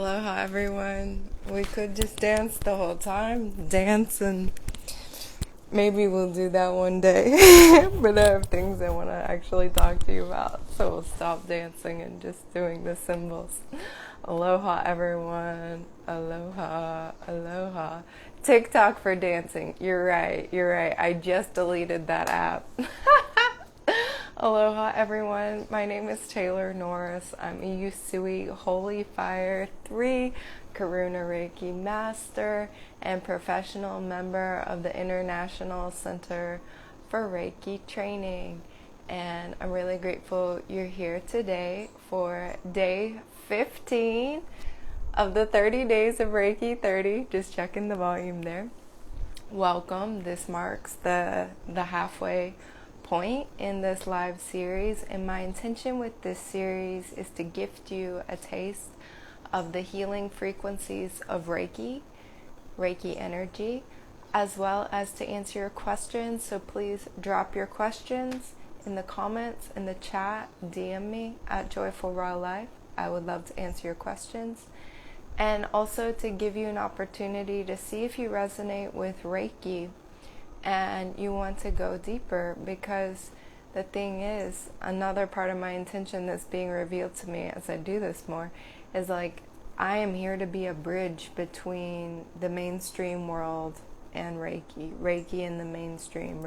Aloha, everyone. We could just dance the whole time. Dance, and maybe we'll do that one day. But I have things I want to actually talk to you about. So we'll stop dancing and just doing the symbols. Aloha, everyone. Aloha, aloha. TikTok for dancing. You're right. I just deleted that app. Aloha, everyone. My name is Taylor Norris. I'm a Usui Holy Fire 3 Karuna Reiki Master and professional member of the International Center for Reiki Training. And I'm really grateful you're here today for day 15 of the 30 days of Reiki 30. Just checking the volume there. Welcome. This marks the halfway point in this live series, and my intention with this series is to gift you a taste of the healing frequencies of Reiki energy, as well as to answer your questions. So please drop your questions in the comments, in the chat, DM me at Joyful Raw Life. I would love to answer your questions, and also to give you an opportunity to see if you resonate with Reiki and you want to go deeper, because the thing is, another part of my intention that's being revealed to me as I do this more is like, I am here to be a bridge between the mainstream world and Reiki in the mainstream,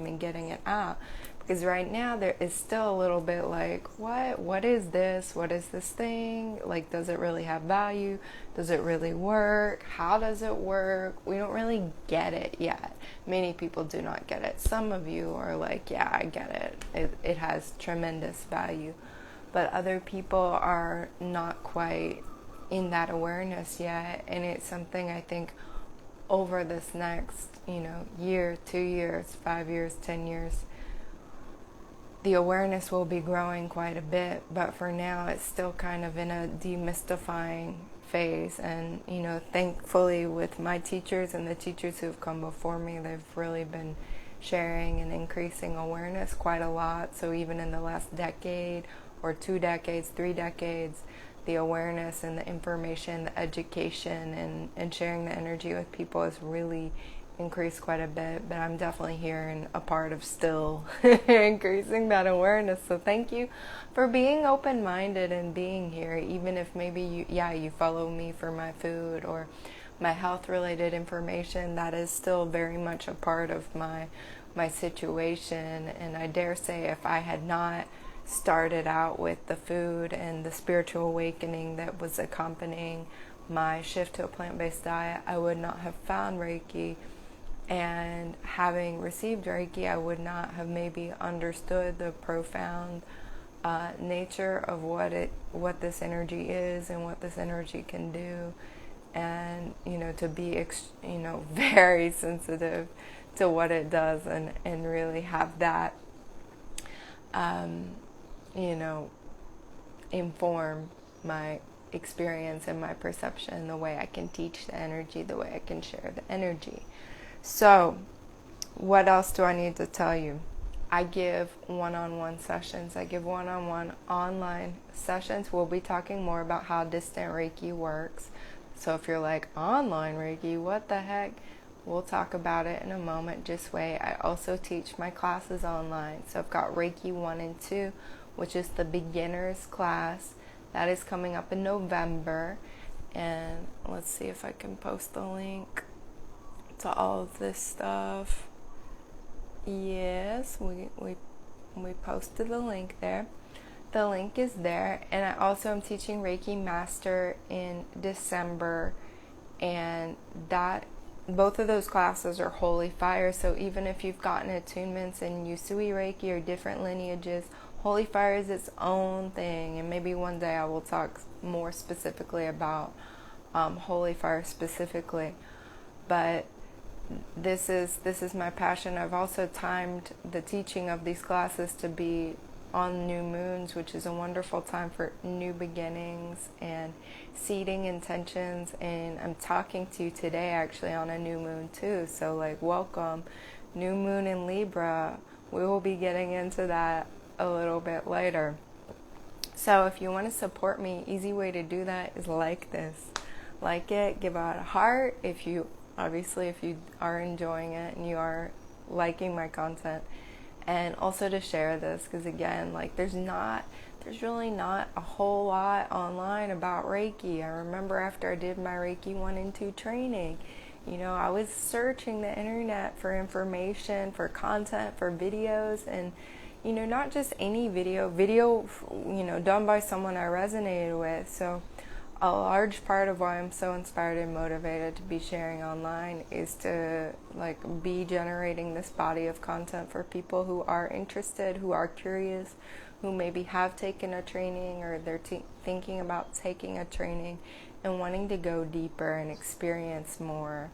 and getting it out. Because right now there is still a little bit like, what is this? What is this thing? Like, does it really have value? Does it really work? How does it work? We don't really get it yet. Many people do not get it. Some of you are like, yeah, I get it. It has tremendous value. But other people are not quite in that awareness yet. And it's something I think over this next, year, 2 years, 5 years, 10 years, the awareness will be growing quite a bit, but for now it's still kind of in a demystifying phase. And thankfully, with my teachers and the teachers who have come before me, they've really been sharing and increasing awareness quite a lot. So even in the last decade or 2 decades, 3 decades, the awareness and the information, the education, and sharing the energy with people has really increased quite a bit. But I'm definitely here and a part of still increasing that awareness. So thank you for being open-minded and being here, even if maybe you follow me for my food or my health-related information. That is still very much a part of my situation. And I dare say, if I had not started out with the food and the spiritual awakening that was accompanying my shift to a plant-based diet, I would not have found Reiki. And having received Reiki, I would not have maybe understood the profound nature of what this energy is and what this energy can do. And to be very sensitive to what it does, and really have that inform my experience and my perception, the way I can teach the energy, the way I can share the energy. So, what else do I need to tell you? I give one-on-one sessions. I give one-on-one online sessions. We'll be talking more about how Distant Reiki works. So if you're like, online Reiki, what the heck? We'll talk about it in a moment. Just wait. I also teach my classes online. So I've got Reiki 1 and 2, which is the beginner's class. That is coming up in November. And let's see if I can post the link to all of this stuff. Yes, we posted the link there. The link is there. And I also am teaching Reiki Master in December, and both of those classes are Holy Fire. So even if you've gotten attunements in Usui Reiki or different lineages, Holy Fire is its own thing. And maybe one day I will talk more specifically about Holy Fire specifically. But this is my passion. I've also timed the teaching of these classes to be on new moons, which is a wonderful time for new beginnings and seeding intentions. And I'm talking to you today actually on a new moon too. So welcome, new moon in Libra. We will be getting into that a little bit later. So if you want to support me, easy way to do that is like this. Like it, give out a heart if you are enjoying it and you are liking my content. And also to share this, because again, like there's really not a whole lot online about Reiki. I remember after I did my Reiki 1 and 2 training, I was searching the internet for information, for content, for videos, and not just any video, done by someone I resonated with. So a large part of why I'm so inspired and motivated to be sharing online is to be generating this body of content for people who are interested, who are curious, who maybe have taken a training or they're thinking about taking a training and wanting to go deeper and experience more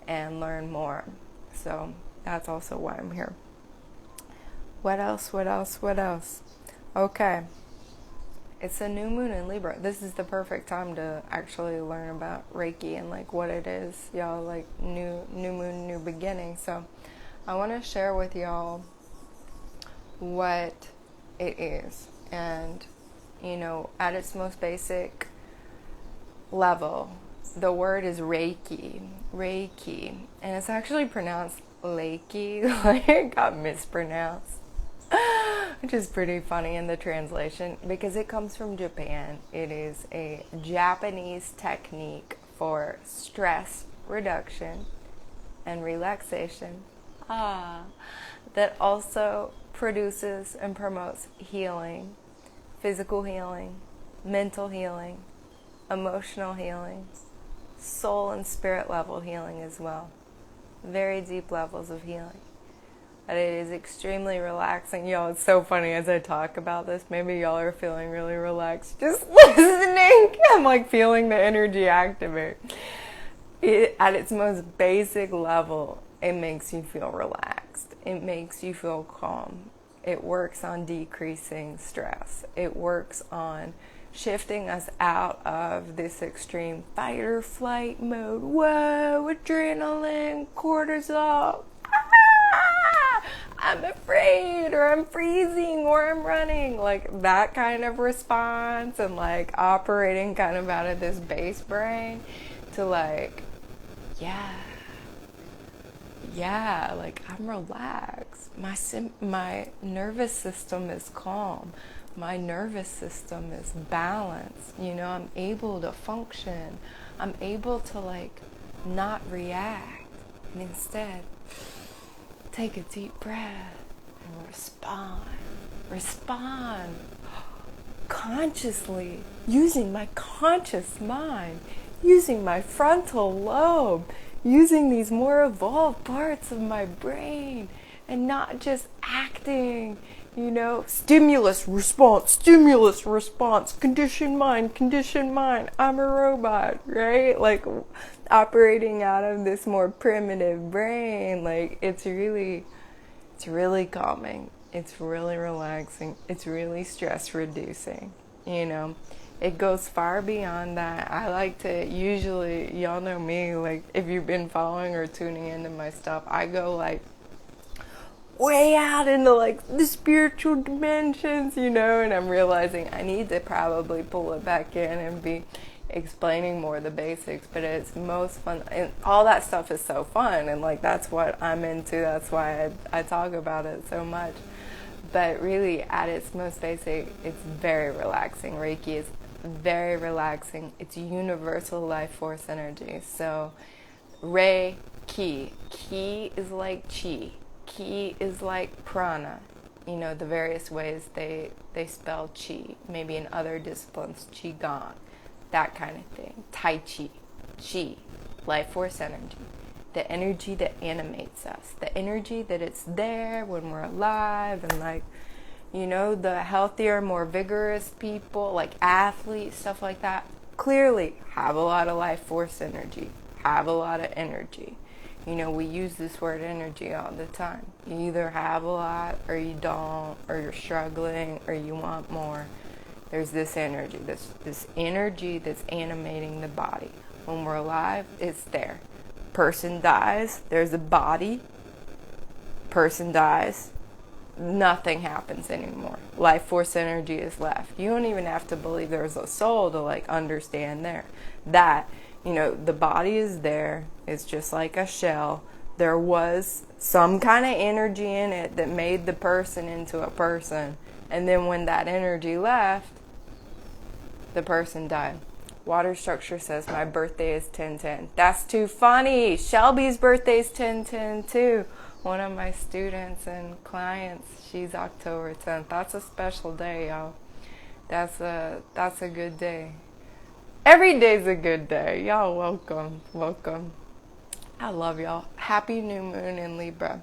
and learn more. So that's also why I'm here. What else? Okay. It's a new moon in Libra. This is the perfect time to actually learn about Reiki and what it is, y'all, new moon, new beginning. So I want to share with y'all what it is. And, at its most basic level, the word is Reiki. And it's actually pronounced Reiki. It got mispronounced. Which is pretty funny in the translation because it comes from Japan. It is a Japanese technique for stress reduction and relaxation that also produces and promotes healing, physical healing, mental healing, emotional healing, soul and spirit level healing as well. Very deep levels of healing. And it is extremely relaxing. Y'all, it's so funny as I talk about this. Maybe y'all are feeling really relaxed just listening. I'm feeling the energy activate. At its most basic level, it makes you feel relaxed. It makes you feel calm. It works on decreasing stress. It works on shifting us out of this extreme fight or flight mode. Whoa, adrenaline, cortisol. I'm afraid, or I'm freezing, or I'm running, that kind of response, and operating kind of out of this base brain to I'm relaxed. My nervous system is calm. My nervous system is balanced. I'm able to function. I'm able to not react, and instead take a deep breath and respond consciously, using my conscious mind, using my frontal lobe, using these more evolved parts of my brain, and not just acting, stimulus, response, conditioned mind, I'm a robot, right? Operating out of this more primitive brain. It's really calming. It's really relaxing. It's really stress reducing. It goes far beyond that. I like to usually, y'all know me, if you've been following or tuning into my stuff, I go way out into the spiritual dimensions, and I'm realizing I need to probably pull it back in and be explaining more of the basics, but it's most fun, and all that stuff is so fun, and that's what I'm into. That's why I talk about it so much. But really, at its most basic, it's very relaxing. Reiki is very relaxing. It's universal life force energy. So Reiki, ki is like chi, ki is like prana. The various ways they spell chi, maybe in other disciplines, qigong, that kind of thing. Tai chi, life force energy. The energy that animates us. The energy that it's there when we're alive, and the healthier, more vigorous people, athletes, stuff like that, clearly have a lot of life force energy, have a lot of energy. We use this word energy all the time. You either have a lot, or you don't, or you're struggling, or you want more. There's this energy, this energy that's animating the body. When we're alive, it's there. Person dies, there's a body. Person dies, nothing happens anymore. Life force energy is left. You don't even have to believe there's a soul to like understand that, the body is there. It's just like a shell. There was some kind of energy in it that made the person into a person. And then when that energy left, the person died. Water Structure says my birthday is 10/10. That's too funny. Shelby's birthday is 10/10 too. One of my students and clients, she's October 10th. That's a special day, y'all. That's a good day. Every day's a good day. Y'all welcome. I love y'all. Happy new moon in Libra.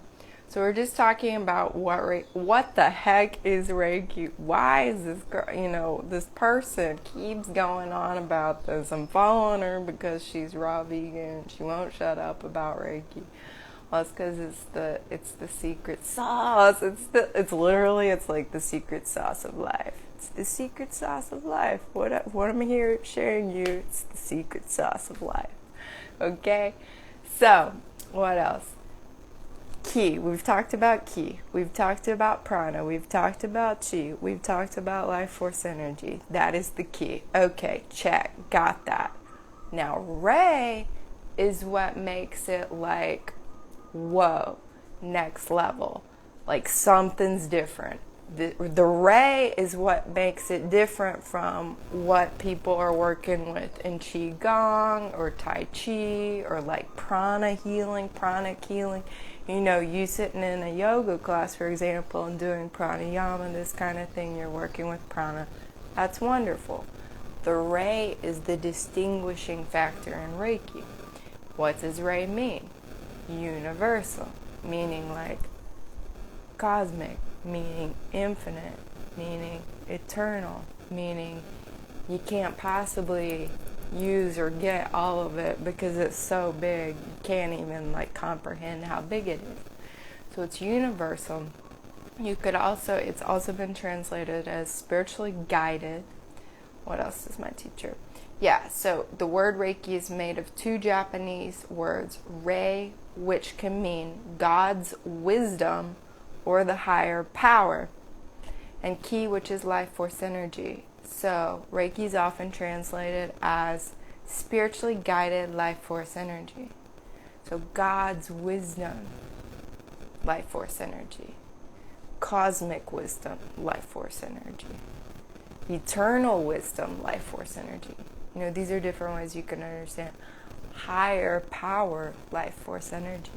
So we're just talking about what the heck is Reiki? Why is this girl, this person keeps going on about this. I'm following her because she's raw vegan. She won't shut up about Reiki. Well, it's because it's the secret sauce. It's like the secret sauce of life. It's the secret sauce of life. What I'm here sharing you, it's the secret sauce of life. Okay? So, what else? Ki. We've talked about ki. We've talked about prana. We've talked about chi. We've talked about life force energy. That is the ki. Okay, check. Got that. Now, Rei is what makes it like, whoa, next level. Like something's different. The Rei is what makes it different from what people are working with in Qigong or Tai Chi or like pranic healing. You sitting in a yoga class, for example, and doing pranayama, this kind of thing, you're working with prana. That's wonderful. The Rei is the distinguishing factor in Reiki. What does Rei mean? Universal, meaning like cosmic, meaning infinite, meaning eternal, meaning you can't possibly use or get all of it because it's so big you can't even like comprehend how big it is. So it's universal. It's also been translated as spiritually guided. What else is my teacher? Yeah, so the word Reiki is made of two Japanese words, Rei, which can mean God's wisdom or the higher power, and Ki, which is life force energy. So Reiki is often translated as spiritually guided life force energy. So God's wisdom, life force energy. Cosmic wisdom, life force energy. Eternal wisdom, life force energy. These are different ways you can understand. Higher power, life force energy.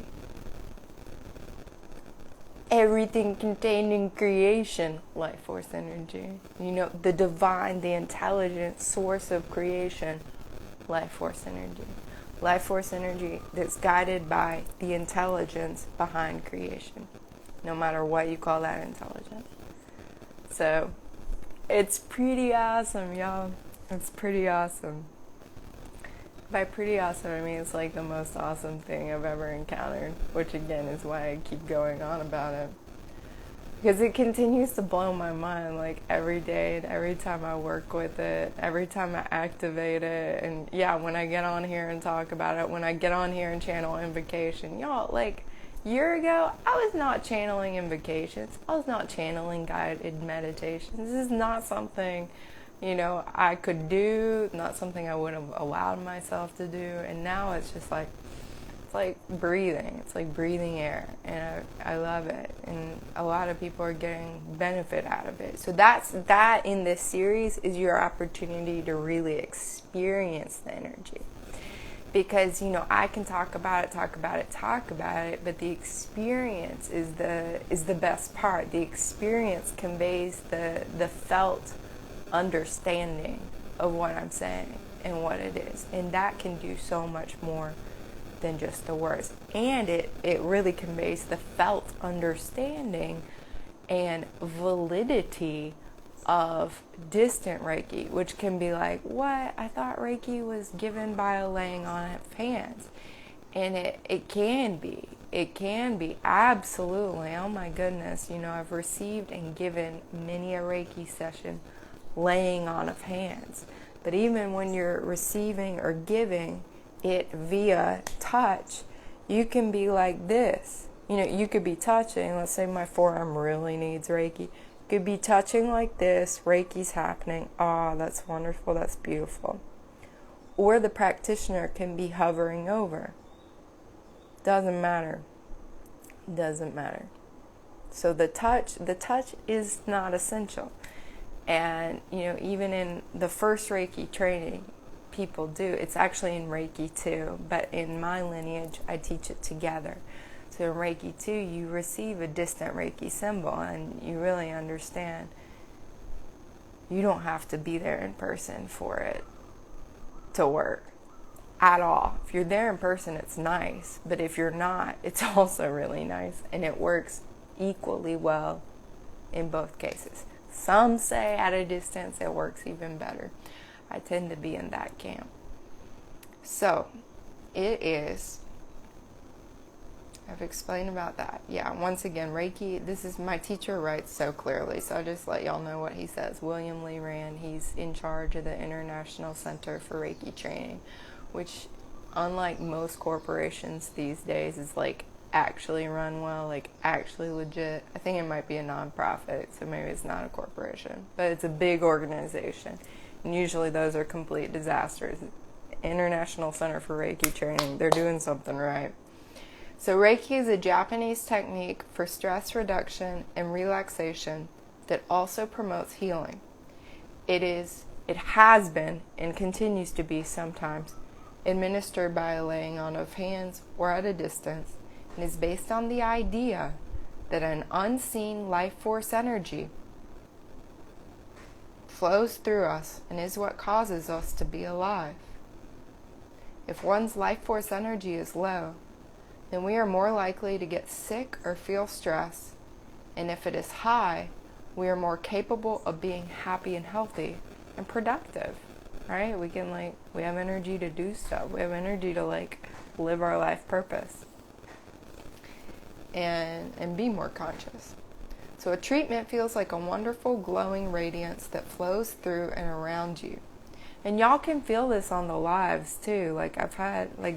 Everything contained in creation, life force energy. The divine, the intelligent source of creation, life force energy. Life force energy that's guided by the intelligence behind creation, no matter what you call that intelligence. So, it's pretty awesome, y'all. It's pretty awesome. By pretty awesome, I mean it's like the most awesome thing I've ever encountered, which again is why I keep going on about it. Because it continues to blow my mind like every day, and every time I work with it, every time I activate it, and yeah, when I get on here and talk about it, when I get on here and channel invocation, y'all, like a year ago, I was not channeling invocations. I was not channeling guided meditations. This is not something I could do, not something I would have allowed myself to do, and now it's just like, it's like breathing. It's like breathing air, and I love it, and a lot of people are getting benefit out of it. So that in this series is your opportunity to really experience the energy. Because, I can talk about it, but the experience is the best part. The experience conveys the felt understanding of what I'm saying and what it is, and that can do so much more than just the words, and it really conveys the felt understanding and validity of distant Reiki, which can be like, what? I thought Reiki was given by a laying on of hands. And it can be, absolutely. Oh my goodness, I've received and given many a Reiki session laying on of hands. But even when you're receiving or giving it via touch, you can be like this. You could be touching, let's say my forearm really needs Reiki. You could be touching like this, Reiki's happening. That's wonderful, that's beautiful. Or the practitioner can be hovering over. Doesn't matter. So the touch is not essential. And, even in the first Reiki training, people do. It's actually in Reiki 2, but in my lineage, I teach it together. So in Reiki 2, you receive a distant Reiki symbol, and you really understand you don't have to be there in person for it to work at all. If you're there in person, it's nice, but if you're not, it's also really nice, and it works equally well in both cases. Some say at a distance it works even better. I tend to be in that camp. So, I've explained about that. Yeah, once again, Reiki, this is, my teacher writes so clearly, so I'll just let y'all know what he says. William Lee Rand, he's in charge of the International Center for Reiki Training, which, unlike most corporations these days, is actually run well, actually legit. I think it might be a non-profit, so maybe it's not a corporation, but it's a big organization, and usually those are complete disasters. International Center for Reiki Training, they're doing something right. So Reiki is a Japanese technique for stress reduction and relaxation that also promotes healing. It has been, and continues to be sometimes, administered by a laying on of hands or at a distance, and is based on the idea that an unseen life force energy flows through us and is what causes us to be alive. If one's life force energy is low, then we are more likely to get sick or feel stress, and if it is high, we are more capable of being happy and healthy and productive, right? We have energy to do stuff. We have energy to live our life purpose and be more conscious. So a treatment feels like a wonderful glowing radiance that flows through and around you. And y'all can feel this on the lives too. I've had, I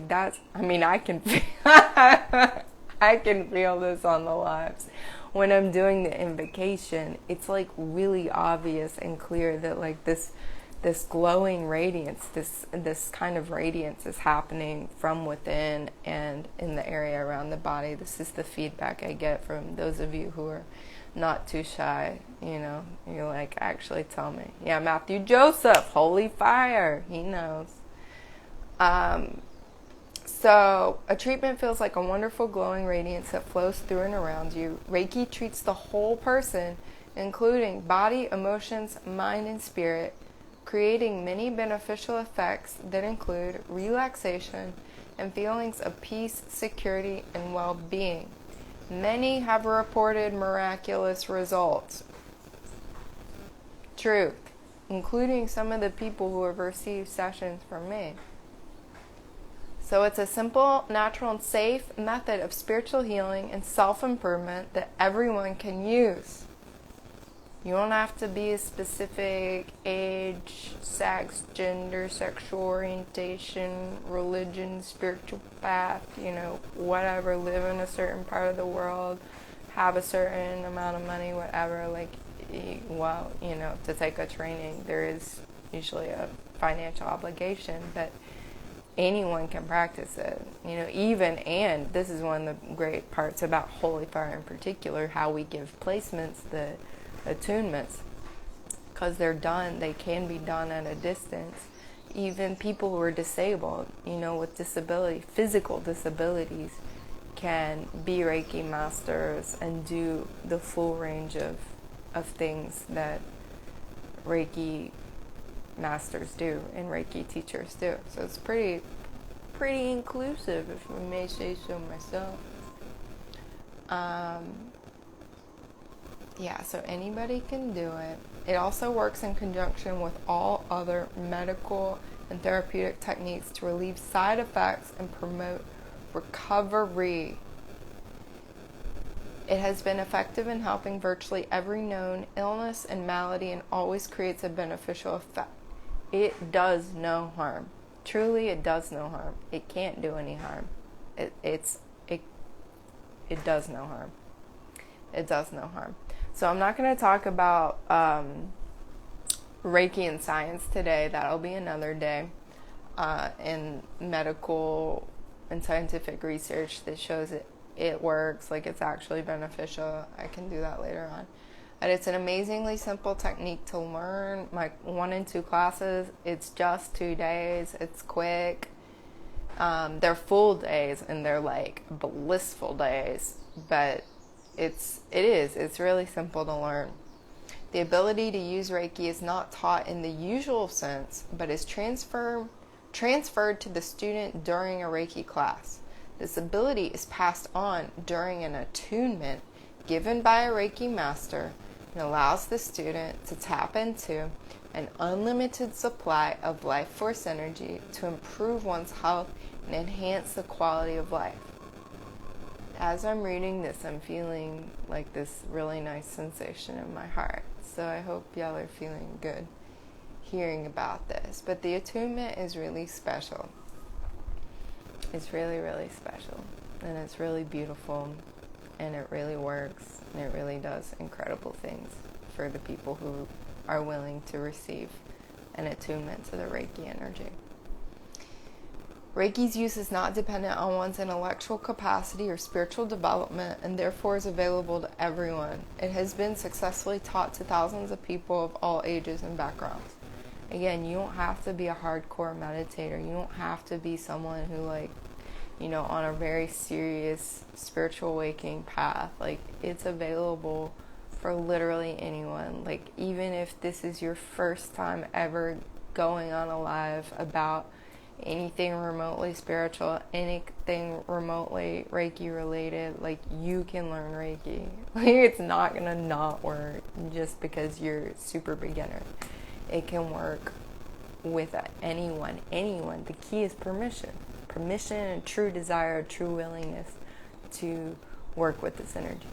can feel, I can feel this on the lives. When I'm doing the invocation, it's really obvious and clear that this glowing radiance, this kind of radiance is happening from within and in the area around the body. This is the feedback I get from those of you who are not too shy. You're actually tell me. Yeah, Matthew Joseph, holy fire, he knows. So a treatment feels like a wonderful glowing radiance that flows through and around you. Reiki treats the whole person, including body, emotions, mind, and spirit, creating many beneficial effects that include relaxation and feelings of peace, security, and well-being. Many have reported miraculous results. Truth, including some of the people who have received sessions from me. So it's a simple, natural, and safe method of spiritual healing and self-improvement that everyone can use. You don't have to be a specific age, sex, gender, sexual orientation, religion, spiritual path, whatever, live in a certain part of the world, have a certain amount of money, whatever. To take a training, there is usually a financial obligation, but anyone can practice it. And this is one of the great parts about Holy Fire in particular, how we give placements, the attunements, because they can be done at a distance. Even people who are disabled, with disability, physical disabilities, can be Reiki masters and do the full range of things that Reiki masters do and Reiki teachers do. So it's pretty inclusive, if I may say so myself. So anybody can do it. It also works in conjunction with all other medical and therapeutic techniques to relieve side effects and promote recovery. It has been effective in helping virtually every known illness and malady, and always creates a beneficial effect. It does no harm. Truly, it does no harm. It can't do any harm. it does no harm. It does no harm. So I'm not going to talk about Reiki and science today. That'll be another day. In medical and scientific research that shows it works, like it's actually beneficial. I can do that later on. And it's an amazingly simple technique to learn. My 1 and 2 classes, it's just 2 days. It's quick. They're full days and they're like blissful days, but it's really simple to learn. The ability to use Reiki is not taught in the usual sense, but is transferred to the student during a Reiki class. This ability is passed on during an attunement given by a Reiki master and allows the student to tap into an unlimited supply of life force energy to improve one's health and enhance the quality of life. As I'm reading this, I'm feeling like this really nice sensation in my heart. So I hope y'all are feeling good hearing about this. But the attunement is really special. It's really, really special. And it's really beautiful. And it really works. And it really does incredible things for the people who are willing to receive an attunement to the Reiki energy. Reiki's use is not dependent on one's intellectual capacity or spiritual development, and therefore is available to everyone. It has been successfully taught to thousands of people of all ages and backgrounds. Again, you don't have to be a hardcore meditator. You don't have to be someone who, like, you know, on a very serious spiritual awakening path. Like, it's available for literally anyone. Like, even if this is your first time ever going on a live about anything remotely spiritual, anything remotely Reiki related, like, you can learn Reiki. Like, it's not gonna not work just because you're super beginner. It can work with anyone. The key is permission and true desire, true willingness to work with this energy.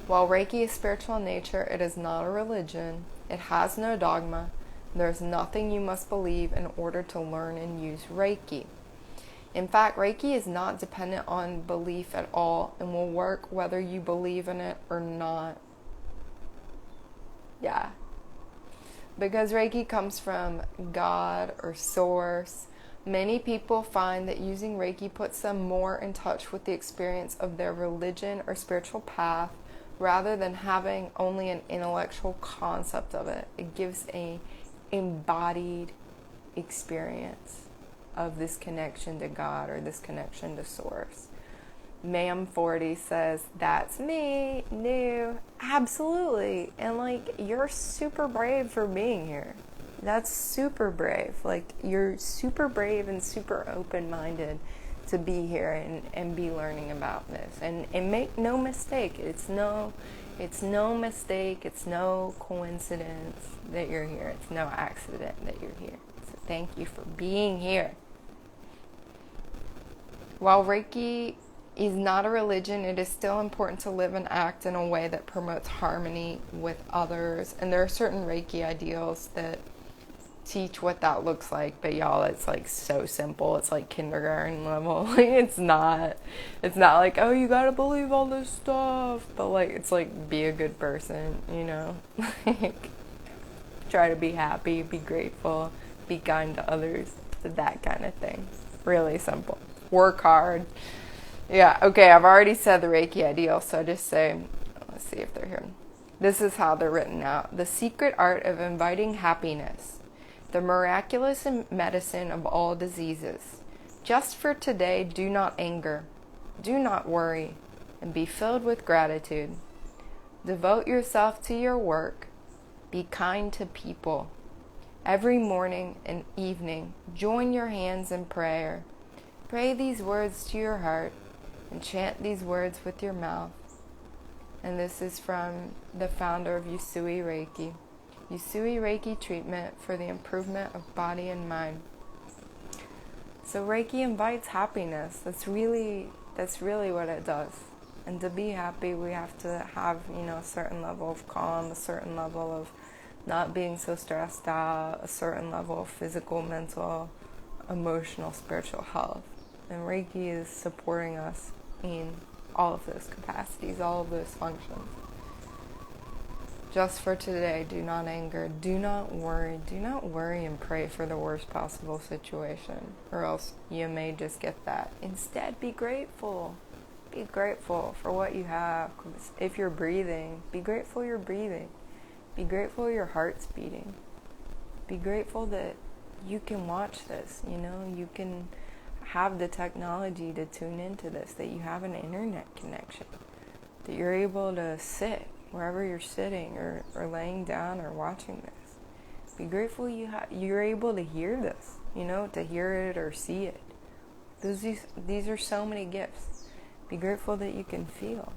While Reiki is spiritual in nature, it is not a religion. It has no dogma. There's nothing you must believe in order to learn and use Reiki. In fact, Reiki is not dependent on belief at all and will work whether you believe in it or not. Yeah. Because Reiki comes from God or Source, many people find that using Reiki puts them more in touch with the experience of their religion or spiritual path rather than having only an intellectual concept of it. It gives a embodied experience of this connection to God or this connection to Source. Ma'am 40 says, that's me, new. Absolutely. And like, you're super brave for being here. That's super brave. Like, you're super brave and super open-minded to be here and be learning about this. And make no mistake, it's no mistake, it's no coincidence that you're here. It's no accident that you're here. So thank you for being here. While Reiki is not a religion, it is still important to live and act in a way that promotes harmony with others. And there are certain Reiki ideals that teach what that looks like, but y'all, it's like so simple. It's like kindergarten level. Like, it's not like, oh, you gotta believe all this stuff, but like, it's like, be a good person, you know. Like, try to be happy, be grateful, be kind to others, that kind of thing. Really simple. Work hard. Yeah, okay, I've already said the Reiki ideal, so I just say, let's see if they're here. This is how they're written out. The secret art of inviting happiness. The miraculous medicine of all diseases. Just for today, do not anger, do not worry, and be filled with gratitude. Devote yourself to your work. Be kind to people. Every morning and evening, join your hands in prayer. Pray these words to your heart and chant these words with your mouth. And this is from the founder of Usui Reiki. Usui Reiki treatment for the improvement of body and mind. So Reiki invites happiness. That's really what it does. And to be happy, we have to have, a certain level of calm, a certain level of not being so stressed out, a certain level of physical, mental, emotional, spiritual health. And Reiki is supporting us in all of those capacities, all of those functions. Just for today, do not anger, do not worry and pray for the worst possible situation, or else you may just get that. Instead, be grateful. Be grateful for what you have. If you're breathing, be grateful you're breathing. Be grateful your heart's beating. Be grateful that you can watch this, you can have the technology to tune into this, that you have an internet connection, that you're able to sit wherever you're sitting or laying down or watching this. Be grateful you're able to hear this, to hear it or see it. These are so many gifts. Be grateful that you can feel,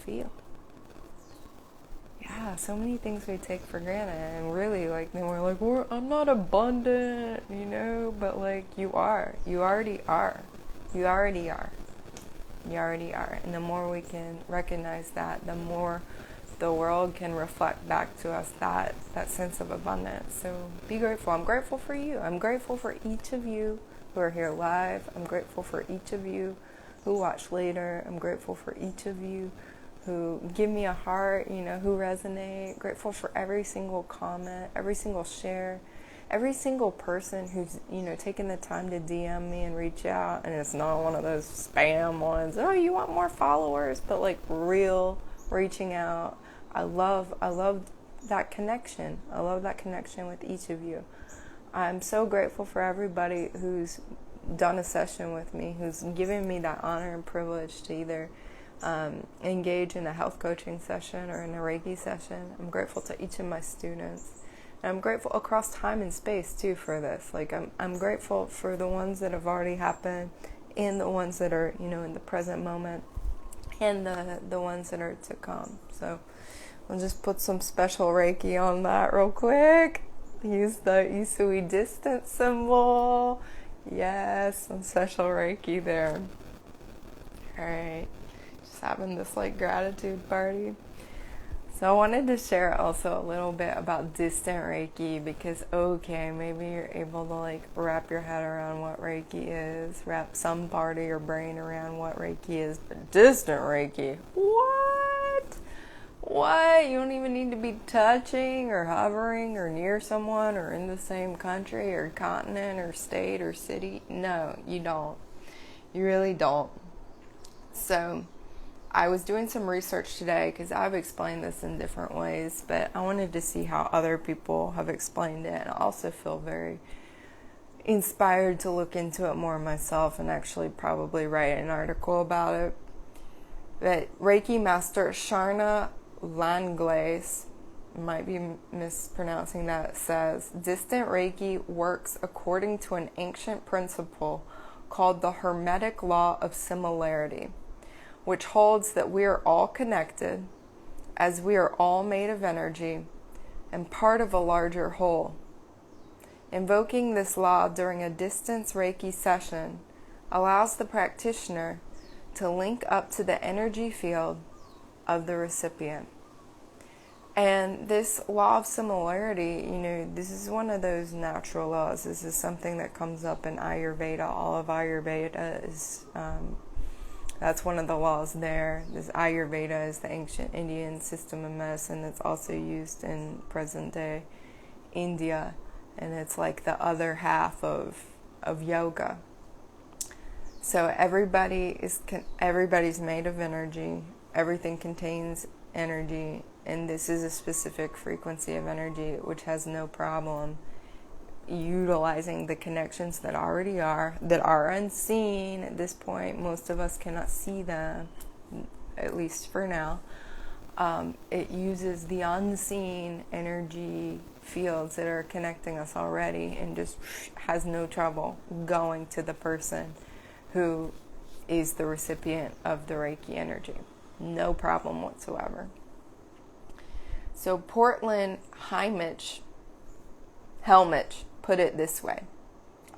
feel. Yeah, so many things we take for granted, and really, then we're like, I'm not abundant, but you are. You already are. You already are. You already are. And the more we can recognize that, the more the world can reflect back to us that sense of abundance. So be grateful. I'm grateful for you. I'm grateful for each of you who are here live. I'm grateful for each of you who watch later. I'm grateful for each of you who give me a heart, who resonate. Grateful for every single comment, every single share, every single person who's, taking the time to DM me and reach out. And it's not one of those spam ones. Oh, you want more followers? But real reaching out. I love that connection. I love that connection with each of you. I'm so grateful for everybody who's done a session with me, who's given me that honor and privilege to either engage in a health coaching session or in a Reiki session. I'm grateful to each of my students. And I'm grateful across time and space too for this. I'm grateful for the ones that have already happened and the ones that are, in the present moment and the ones that are to come. So I'll just put some special Reiki on that real quick. Use the Usui distance symbol. Yes, some special Reiki there. Alright. Having this gratitude party. So I wanted to share also a little bit about Distant Reiki, because maybe you're able to wrap your head around what Reiki is, wrap some part of your brain around what Reiki is, but Distant Reiki, what? You don't even need to be touching or hovering or near someone or in the same country or continent or state or city. No, you don't. You really don't. So I was doing some research today because I've explained this in different ways, but I wanted to see how other people have explained it, and I also feel very inspired to look into it more myself and actually probably write an article about it. But Reiki Master Sharna Langlais, might be mispronouncing that, says, Distant Reiki works according to an ancient principle called the Hermetic Law of Similarity, which holds that we are all connected, as we are all made of energy and part of a larger whole. Invoking this law during a distance Reiki session allows the practitioner to link up to the energy field of the recipient. And this law of similarity, this is one of those natural laws. This is something that comes up in Ayurveda. All of Ayurveda is that's one of the laws there. This Ayurveda is the ancient Indian system of medicine that's also used in present-day India, and it's the other half of yoga. So everybody's made of energy. Everything contains energy, and this is a specific frequency of energy which has no problem utilizing the connections that already are, that are unseen at this point. Most of us cannot see them, at least for now. It uses the unseen energy fields that are connecting us already and just has no trouble going to the person who is the recipient of the Reiki energy. No problem whatsoever. So Portland Helmich put it this way.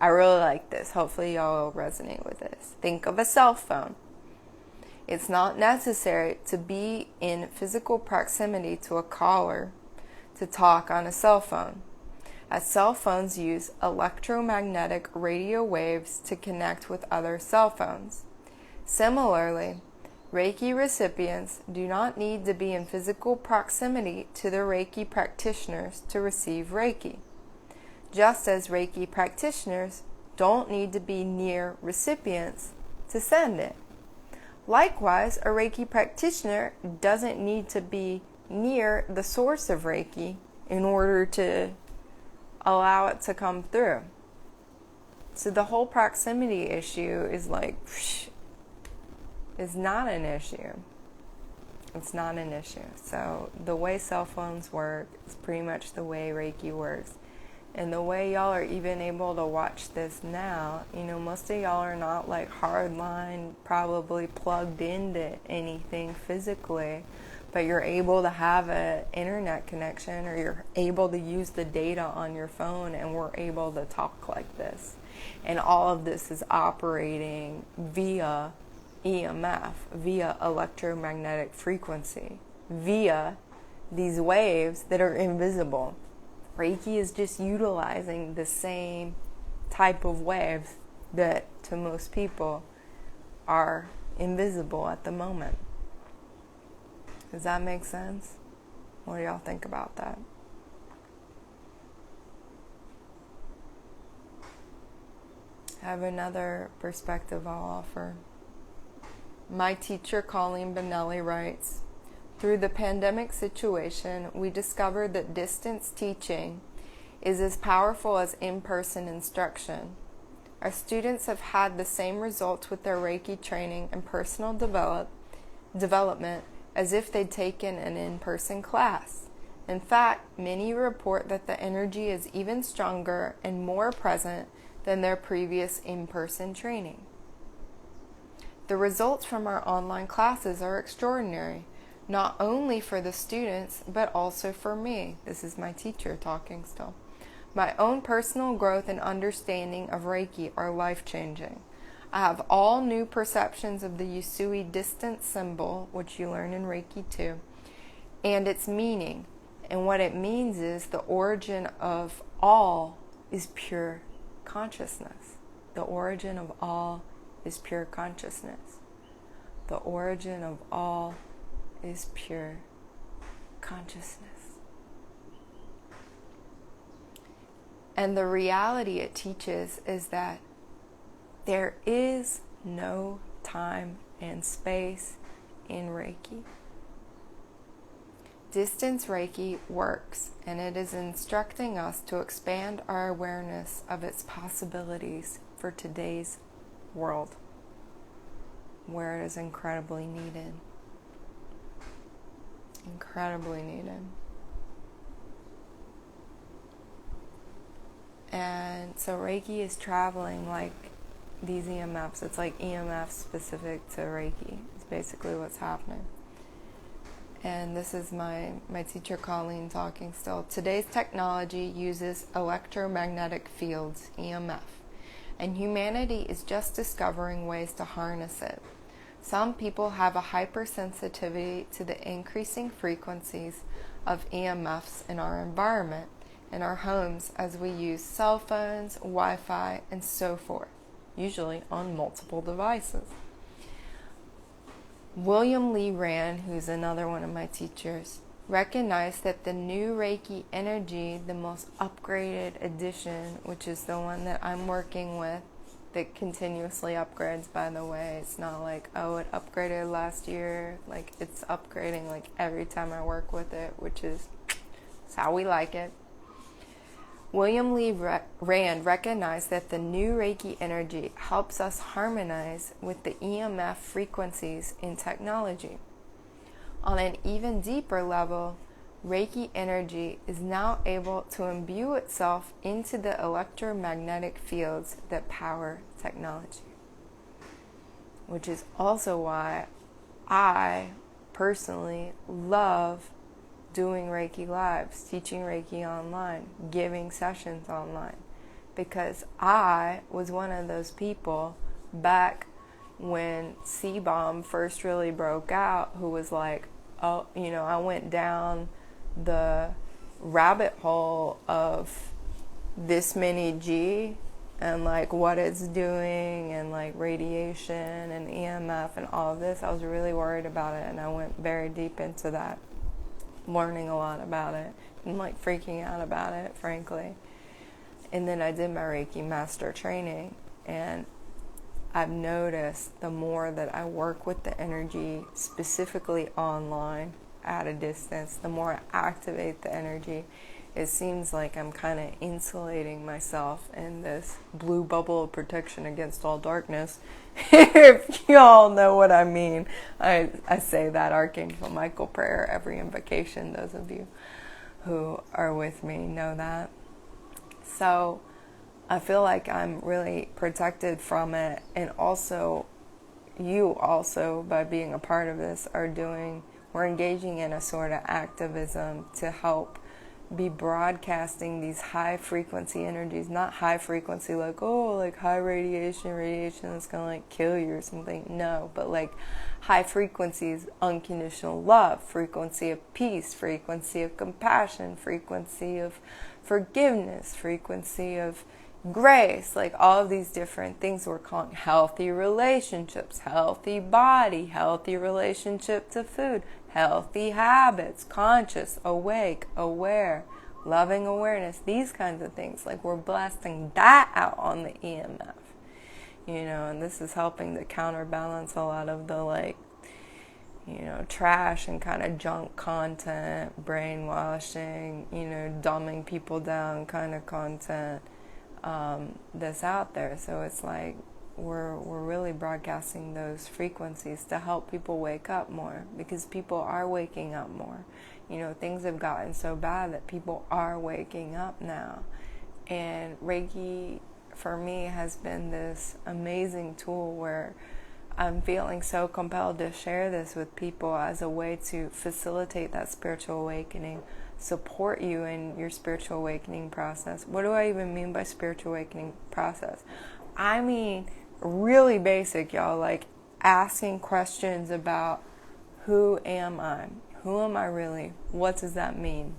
I really like this. Hopefully y'all will resonate with this. Think of a cell phone. It's not necessary to be in physical proximity to a caller to talk on a cell phone, as cell phones use electromagnetic radio waves to connect with other cell phones. Similarly, Reiki recipients do not need to be in physical proximity to the Reiki practitioners to receive Reiki, just as Reiki practitioners don't need to be near recipients to send it. Likewise, a Reiki practitioner doesn't need to be near the source of Reiki in order to allow it to come through. So the whole proximity issue is is not an issue. It's not an issue. So the way cell phones work is pretty much the way Reiki works. And the way y'all are even able to watch this now, most of y'all are not hardline, probably plugged into anything physically, but you're able to have an internet connection, or you're able to use the data on your phone, and we're able to talk like this. And all of this is operating via EMF, via electromagnetic frequency, via these waves that are invisible. Reiki is just utilizing the same type of waves that to most people are invisible at the moment. Does that make sense? What do y'all think about that? I have another perspective I'll offer. My teacher, Colleen Benelli, writes, "Through the pandemic situation, we discovered that distance teaching is as powerful as in-person instruction. Our students have had the same results with their Reiki training and personal development as if they'd taken an in-person class. In fact, many report that the energy is even stronger and more present than their previous in-person training. The results from our online classes are extraordinary, not only for the students, but also for me." This is my teacher talking still. "My own personal growth and understanding of Reiki are life-changing. I have all new perceptions of the Usui distance symbol," which you learn in Reiki too, "and its meaning. And what it means is the origin of all is pure consciousness. The origin of all is pure consciousness. The origin of all is pure consciousness." And the reality it teaches is that there is no time and space in Reiki. Distance Reiki works, and it is instructing us to expand our awareness of its possibilities for today's world, where it is incredibly needed. Incredibly needed. And so Reiki is traveling like these EMFs. It's like EMF specific to Reiki. It's basically what's happening. And this is my teacher Colleen talking still. "Today's technology uses electromagnetic fields, EMF, and humanity is just discovering ways to harness it. Some people have a hypersensitivity to the increasing frequencies of EMFs in our environment, in our homes, as we use cell phones, Wi-Fi, and so forth, usually on multiple devices." William Lee Rand, who's another one of my teachers, recognized that the new Reiki energy, the most upgraded edition, which is the one that I'm working with, that continuously upgrades, by the way. It's not like, oh, it upgraded last year. It's upgrading every time I work with it, which is how we like it. William Lee Rand recognized that the new Reiki energy helps us harmonize with the EMF frequencies in technology. On an even deeper level, Reiki energy is now able to imbue itself into the electromagnetic fields that power technology, which is also why I personally love doing Reiki lives, teaching Reiki online, giving sessions online, because I was one of those people back when C-bomb first really broke out who was like, oh, I went down the rabbit hole of this many G and like what it's doing, and like radiation and EMF and all of this. I was really worried about it, and I went very deep into that, learning a lot about it and like freaking out about it, frankly. And then I did my Reiki master training, and I've noticed the more that I work with the energy, specifically online at a distance, the more I activate the energy, it seems like I'm kind of insulating myself in this blue bubble of protection against all darkness. If you all know what I mean, I say that Archangel Michael prayer every invocation. Those of you who are with me know that. So I feel like I'm really protected from it, and also you also, by being a part of this, we're engaging in a sort of activism to help be broadcasting these high frequency energies, not high frequency like, oh, like high radiation that's gonna like kill you or something. No, but like high frequencies, unconditional love, frequency of peace, frequency of compassion, frequency of forgiveness, frequency of grace, like all of these different things we're calling healthy relationships, healthy body, healthy relationship to food, healthy habits, conscious, awake, aware, loving awareness, these kinds of things. Like we're blasting that out on the EMF, and this is helping to counterbalance a lot of the like, trash and kind of junk content, brainwashing, dumbing people down kind of content that's out there. So it's like we're really broadcasting those frequencies to help people wake up more, because people are waking up more. Things have gotten so bad that people are waking up now. And Reiki, for me, has been this amazing tool where I'm feeling so compelled to share this with people as a way to facilitate that spiritual awakening, support you in your spiritual awakening process. What do I even mean by spiritual awakening process? I mean really basic, y'all, like asking questions about who am I? Who am I really? What does that mean?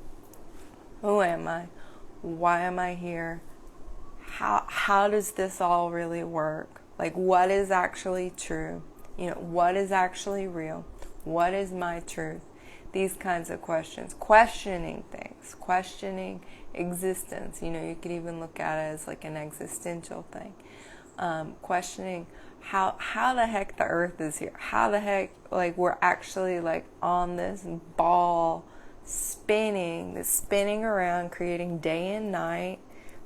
Who am I? Why am I here? How does this all really work? Like, what is actually true? What is actually real? What is my truth? These kinds of questions. Questioning things. Questioning existence. You could even look at it as like an existential thing. Questioning how the heck the earth is here. How the heck, like, we're actually like on this ball spinning around, creating day and night,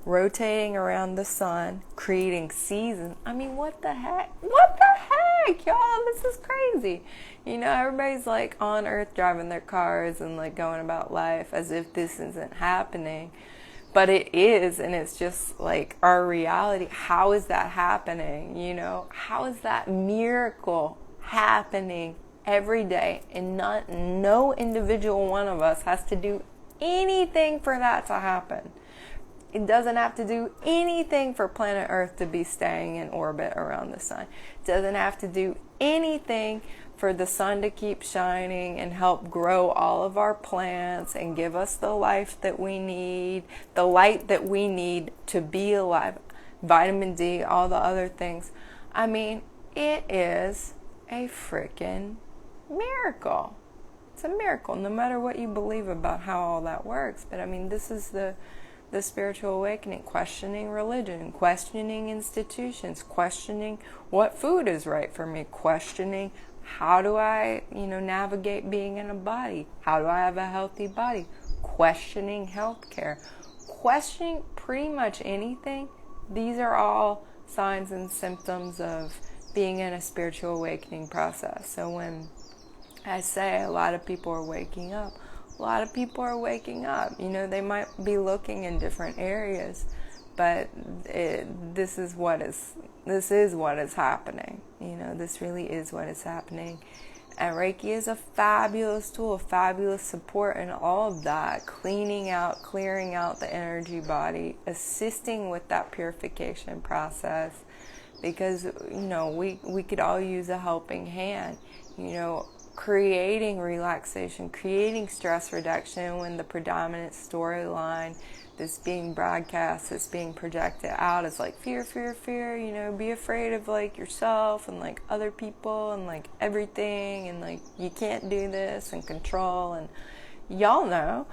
rotating around the sun, creating seasons. I mean, what the heck? What the heck, y'all? This is crazy. Everybody's like on earth driving their cars and like going about life as if this isn't happening. But it is, and it's just like our reality. How is that happening? How is that miracle happening every day? And no individual one of us has to do anything for that to happen. It doesn't have to do anything for planet Earth to be staying in orbit around the sun. It doesn't have to do anything for the sun to keep shining and help grow all of our plants and give us the life that we need, the light that we need to be alive, vitamin D, all the other things. I mean, it is a freaking miracle. It's a miracle, no matter what you believe about how all that works. But I mean, this is the spiritual awakening, questioning religion, questioning institutions, questioning what food is right for me, questioning how do I, navigate being in a body, how do I have a healthy body, questioning healthcare, questioning pretty much anything. These are all signs and symptoms of being in a spiritual awakening process. So when I say a lot of people are waking up, a lot of people are waking up. They might be looking in different areas, but this is what is happening. This really is what is happening. And Reiki is a fabulous tool, a fabulous support in all of that, clearing out the energy body, assisting with that purification process, because we could all use a helping hand. creating relaxation, creating stress reduction, when the predominant storyline that's being broadcast, that's being projected out is like fear, fear, fear, be afraid of like yourself and like other people and like everything, and like you can't do this, and control. And y'all know,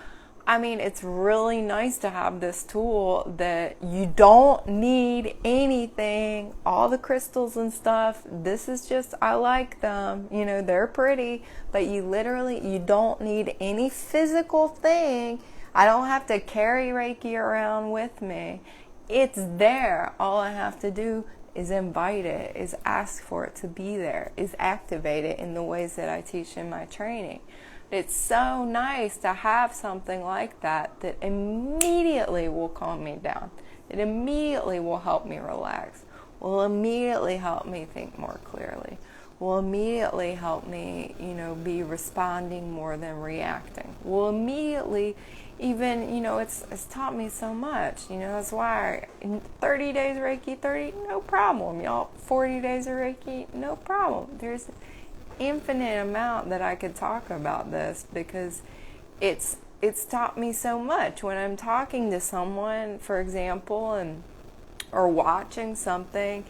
it's really nice to have this tool that you don't need anything, all the crystals and stuff. This is just, I like them, they're pretty, but you don't need any physical thing. I don't have to carry Reiki around with me. It's there. All I have to do is invite it, is ask for it to be there, is activate it in the ways that I teach in my training. It's so nice to have something like that immediately will calm me down. It immediately will help me relax, will immediately help me think more clearly, will immediately help me, be responding more than reacting, will immediately even, it's taught me so much. That's why in 30 days Reiki, 30, no problem, y'all. 40 days of Reiki, no problem. There's infinite amount that I could talk about this, because it's taught me so much. When I'm talking to someone, for example, or watching something,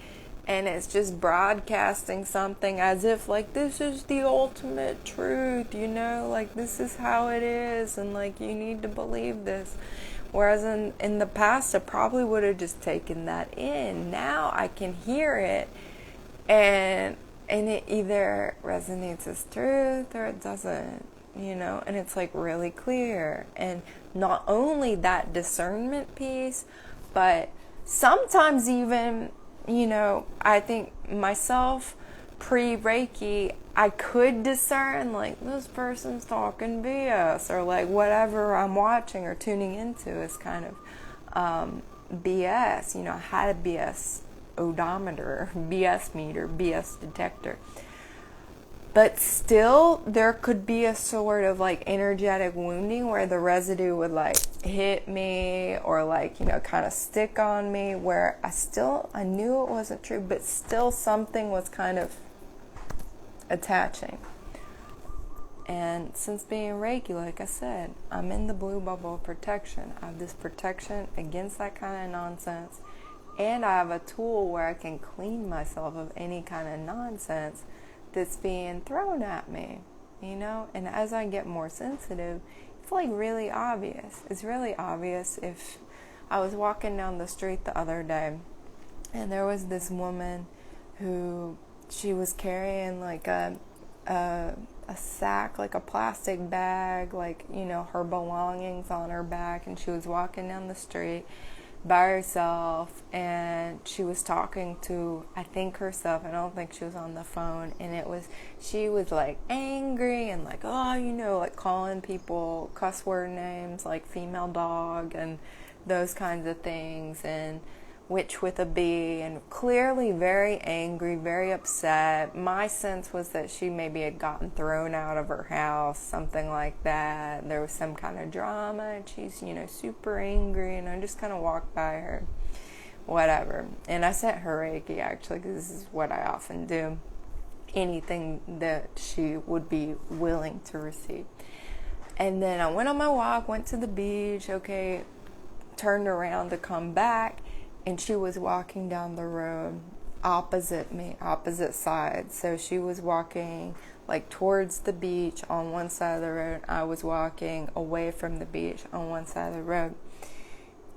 and it's just broadcasting something as if like this is the ultimate truth, like this is how it is, and like you need to believe this. Whereas in the past I probably would have just taken that in. Now I can hear it, and it either resonates as truth or it doesn't, and it's like really clear. And not only that discernment piece, but sometimes even, I think myself pre-Reiki, I could discern like this person's talking BS, or like whatever I'm watching or tuning into is kind of BS. I had a BS odometer, BS meter, BS detector. But still, there could be a sort of like energetic wounding where the residue would like hit me, or like, kind of stick on me, where I knew it wasn't true, but still something was kind of attaching. And since being Reiki, like I said, I'm in the blue bubble of protection. I have this protection against that kind of nonsense. And I have a tool where I can clean myself of any kind of nonsense that's being thrown at me, And as I get more sensitive, it's like really obvious. It's really obvious. If I was walking down the street the other day, and there was this woman who, she was carrying like a sack, like a plastic bag, like, her belongings on her back, and she was walking down the street by herself, and she was talking to, I think, herself. I don't think she was on the phone. And she was like angry and like, like calling people cuss word names like female dog and those kinds of things, and witch with a B, and clearly very angry, very upset. My sense was that she maybe had gotten thrown out of her house, something like that. There was some kind of drama, and she's, super angry, and I just kind of walked by her, whatever. And I sent her Reiki, actually, because this is what I often do. Anything that she would be willing to receive. And then I went on my walk, went to the beach, turned around to come back, and she was walking down the road opposite me, opposite sides. So she was walking like towards the beach on one side of the road. I was walking away from the beach on one side of the road.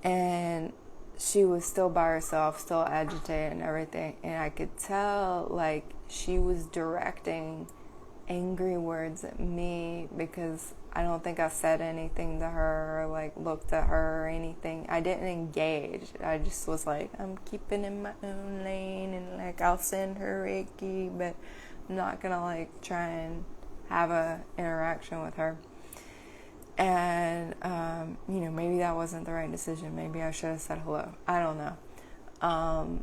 And she was still by herself, still agitated and everything. And I could tell like she was directing angry words at me, because I don't think I said anything to her, or like looked at her or anything. I didn't engage. I just was like, I'm keeping in my own lane, and like I'll send her Reiki, but I'm not gonna like try and have a interaction with her. And maybe that wasn't the right decision. Maybe I should have said hello. I don't know.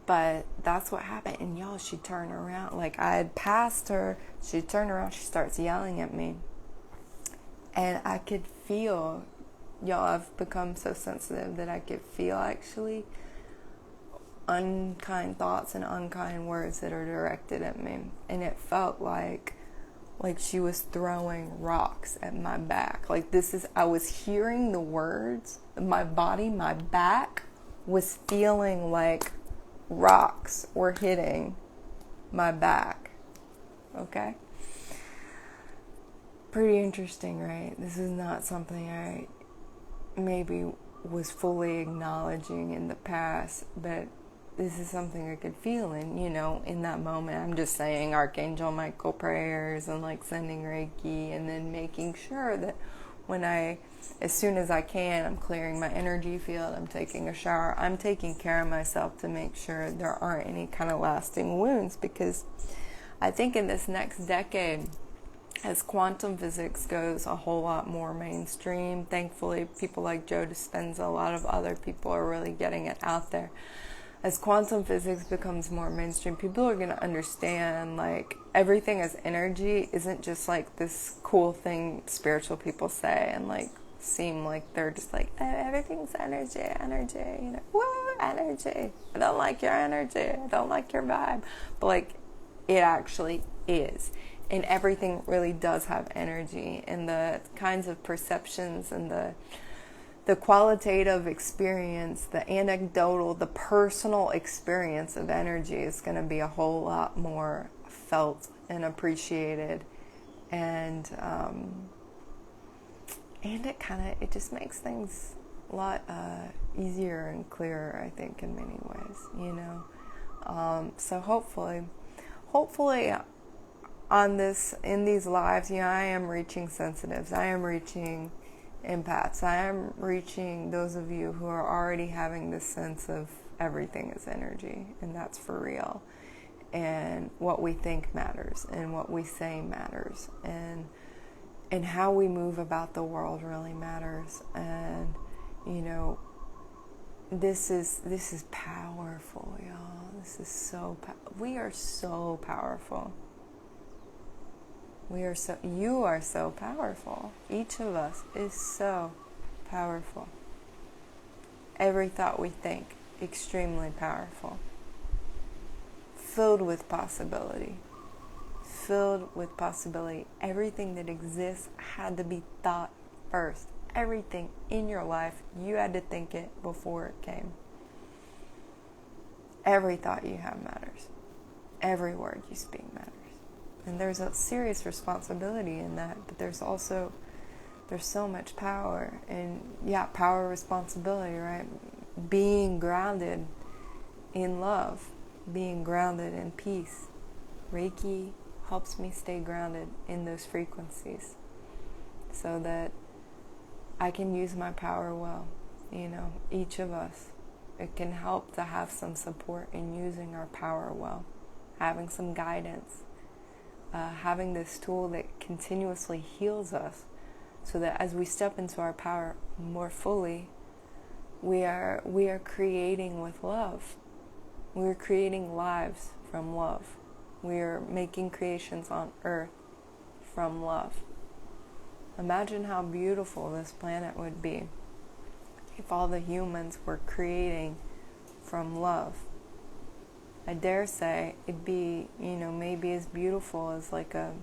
But that's what happened. And y'all, she turned around. Like, I had passed her. She turned around. She starts yelling at me. And I could feel, y'all, I've become so sensitive that I could feel actually unkind thoughts and unkind words that are directed at me. And it felt like like she was throwing rocks at my back. Like I was hearing the words, my body, my back was feeling like rocks were hitting my back. Okay? Pretty interesting, right? This is not something I maybe was fully acknowledging in the past, but this is something I could feel in that moment. I'm just saying Archangel Michael prayers and like sending Reiki, and then making sure that as soon as I can, I'm clearing my energy field, I'm taking a shower, I'm taking care of myself to make sure there aren't any kind of lasting wounds, because I think in this next decade, as quantum physics goes a whole lot more mainstream, thankfully people like Joe Dispenza, a lot of other people are really getting it out there. As quantum physics becomes more mainstream, people are going to understand like everything as energy isn't just like this cool thing spiritual people say and like seem like they're just like, everything's energy, woo, energy. I don't like your energy. I don't like your vibe. But like it actually is. And everything really does have energy, and the kinds of perceptions and the qualitative experience, the anecdotal, the personal experience of energy is going to be a whole lot more felt and appreciated, and it just makes things a lot easier and clearer, I think, in many ways, so hopefully in these lives, I am reaching sensitives, I am reaching empaths, I am reaching those of you who are already having this sense of everything is energy, and that's for real, and what we think matters, and what we say matters, and how we move about the world really matters. And this is powerful, y'all. This is so we are so powerful. You are so powerful. Each of us is so powerful. Every thought we think, extremely powerful. Filled with possibility. Everything that exists had to be thought first. Everything in your life, you had to think it before it came. Every thought you have matters. Every word you speak matters. And there's a serious responsibility in that, but there's so much power, and power, responsibility, right? Being grounded in love, being grounded in peace. Reiki helps me stay grounded in those frequencies so that I can use my power well. Each of us, it can help to have some support in using our power well, having some guidance. Having this tool that continuously heals us, so that as we step into our power more fully, we are creating with love. We are creating lives from love. We are making creations on earth from love. Imagine how beautiful this planet would be if all the humans were creating from love. I dare say it'd be, maybe as beautiful as like a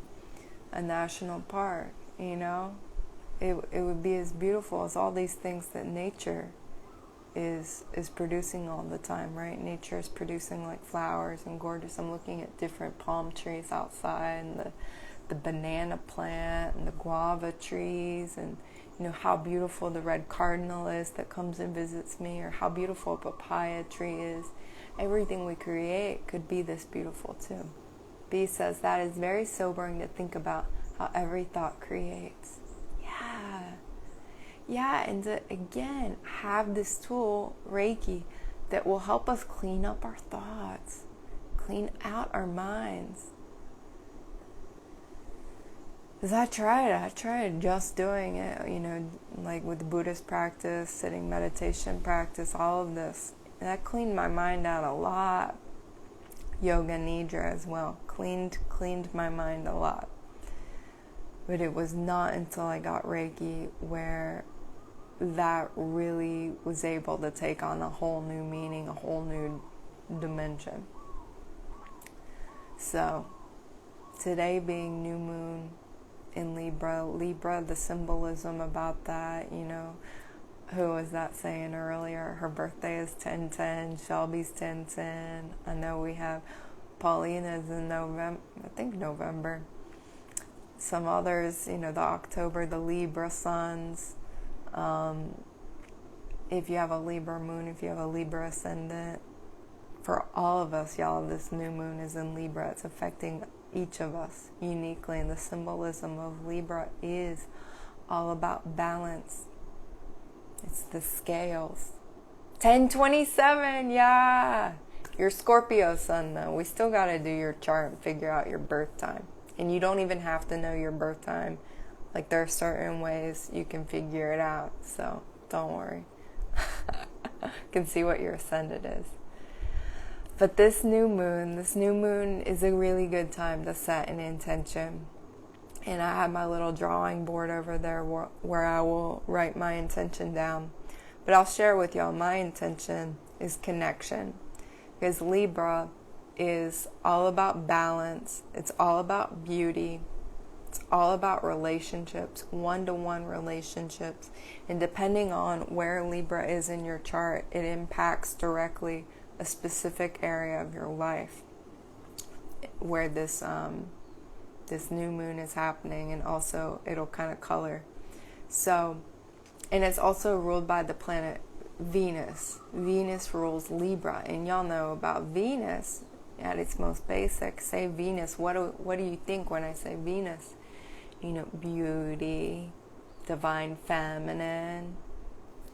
national park, It would be as beautiful as all these things that nature is producing all the time, right? Nature is producing like flowers and gorgeous. I'm looking at different palm trees outside, and the banana plant and the guava trees, and how beautiful the red cardinal is that comes and visits me, or how beautiful a papaya tree is. Everything we create could be this beautiful too. B says that is very sobering to think about how every thought creates. Yeah, and to, again, have this tool, Reiki, that will help us clean up our thoughts, clean out our minds. Because I tried just doing it, like with Buddhist practice, sitting meditation practice, all of this. That cleaned my mind out a lot. Yoga Nidra as well. Cleaned my mind a lot. But it was not until I got Reiki where that really was able to take on a whole new meaning, a whole new dimension. So, today being new moon in Libra, the symbolism about that, who was that saying earlier? Her birthday is 10/10, Shelby's 10/10. I know we have Paulina's in November, I think November. Some others, the October, the Libra suns. If you have a Libra moon, if you have a Libra ascendant, for all of us, y'all, this new moon is in Libra. It's affecting each of us uniquely, and the symbolism of Libra is all about balance. It's the scales. 10/27, yeah. Your Scorpio sun, though, we still got to do your chart and figure out your birth time. And you don't even have to know your birth time. Like, there are certain ways you can figure it out, so don't worry. You can see what your ascendant is. But this new moon is a really good time to set an intention. And I have my little drawing board over there where I will write my intention down. But I'll share with y'all, my intention is connection. Because Libra is all about balance. It's all about beauty. It's all about relationships, one-to-one relationships. And depending on where Libra is in your chart, it impacts directly a specific area of your life where this new moon is happening, and also it'll kind of color. So, and it's also ruled by the planet Venus. Venus rules Libra, and y'all know about Venus at its most basic. Say Venus, what do you think when I say Venus? Beauty, divine feminine.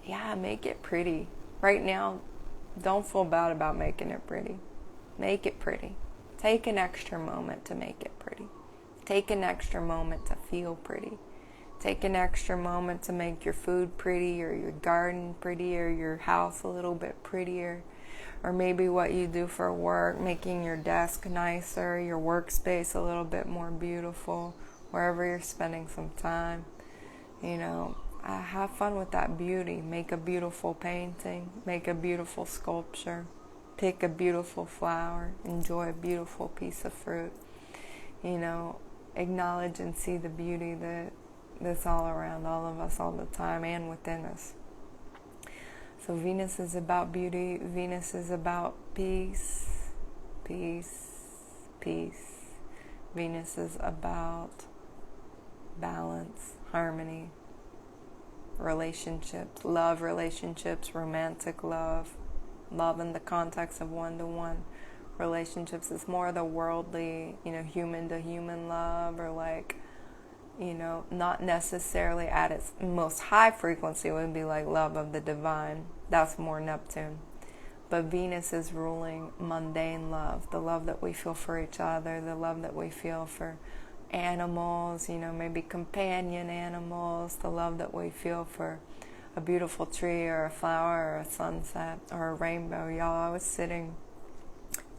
Yeah, make it pretty. Right now, don't feel bad about making it pretty. Make it pretty. Take an extra moment to make it pretty. Take an extra moment to feel pretty. Take an extra moment to make your food pretty, or your garden prettier, your house a little bit prettier. Or maybe what you do for work, making your desk nicer, your workspace a little bit more beautiful, wherever you're spending some time. Have fun with that beauty. Make a beautiful painting. Make a beautiful sculpture. Pick a beautiful flower. Enjoy a beautiful piece of fruit. Acknowledge and see the beauty that's all around all of us all the time and within us. So Venus is about beauty. Venus is about peace. Peace. Peace. Venus is about balance, harmony, relationships, love relationships, romantic love in the context of one-to-one relationships. Is more the worldly, human to human love, or not necessarily at its most high frequency would be like love of the divine. That's more Neptune. But Venus is ruling mundane love, the love that we feel for each other, the love that we feel for animals, maybe companion animals, the love that we feel for a beautiful tree or a flower or a sunset or a rainbow. Y'all, I was sitting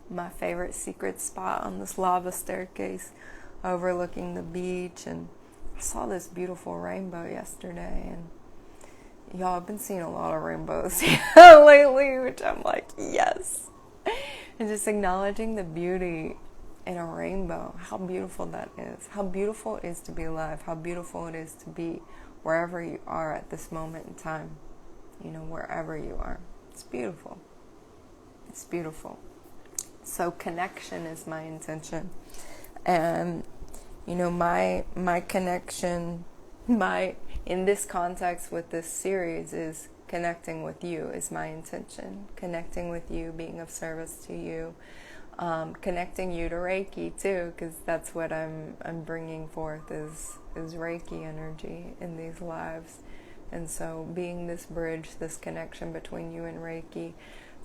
my favorite secret spot on this lava staircase overlooking the beach, and I saw this beautiful rainbow yesterday, and y'all, I've been seeing a lot of rainbows lately, which I'm like, yes. And just acknowledging the beauty in a rainbow, how beautiful that is, how beautiful it is to be alive, how beautiful it is to be wherever you are at this moment in time, wherever you are. It's beautiful. It's beautiful. So connection is my intention. And, my connection, in this context with this series, is connecting with you is my intention. Connecting with you, being of service to you. Connecting you to Reiki too, because that's what I'm bringing forth is Reiki energy in these lives. And so being this bridge, this connection between you and Reiki,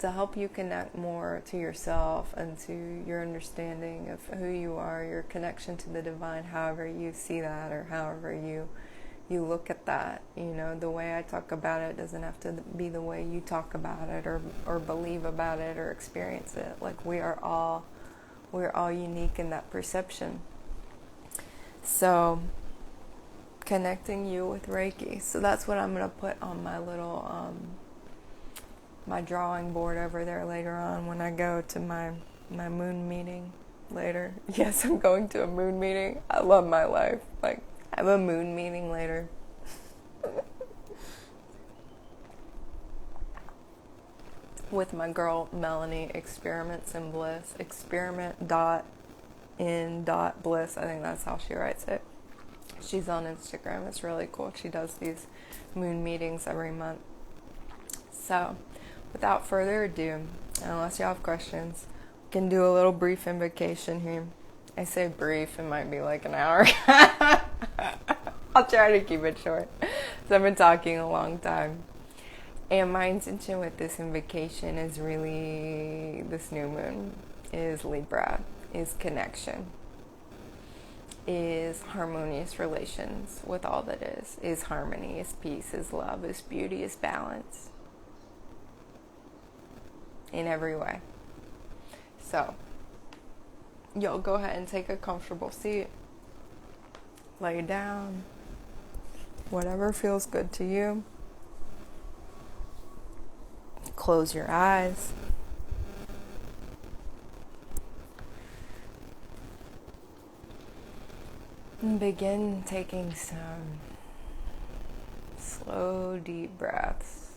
to help you connect more to yourself and to your understanding of who you are, your connection to the divine, however you see that or however you look at that. The way I talk about it doesn't have to be the way you talk about it or believe about it or experience it. Like, we're all unique in that perception. So connecting you with Reiki. So that's what I'm going to put on my little my drawing board over there later on when I go to my moon meeting later. Yes, I'm going to a moon meeting. I love my life. Like, I have a moon meeting later. With my girl Melanie, Experiments in Bliss. Experiment.in.bliss. I think that's how she writes it. She's on Instagram. It's really cool. She does these moon meetings every month. So, without further ado, unless you have questions, we can do a little brief invocation here. I say brief, it might be like an hour. I'll try to keep it short. So I've been talking a long time. And my intention with this invocation is really, this new moon is Libra, is connection, is harmonious relations with all that is harmony, is peace, is love, is beauty, is balance in every way. So, y'all go ahead and take a comfortable seat, lay down, whatever feels good to you. Close your eyes. And begin taking some slow, deep breaths.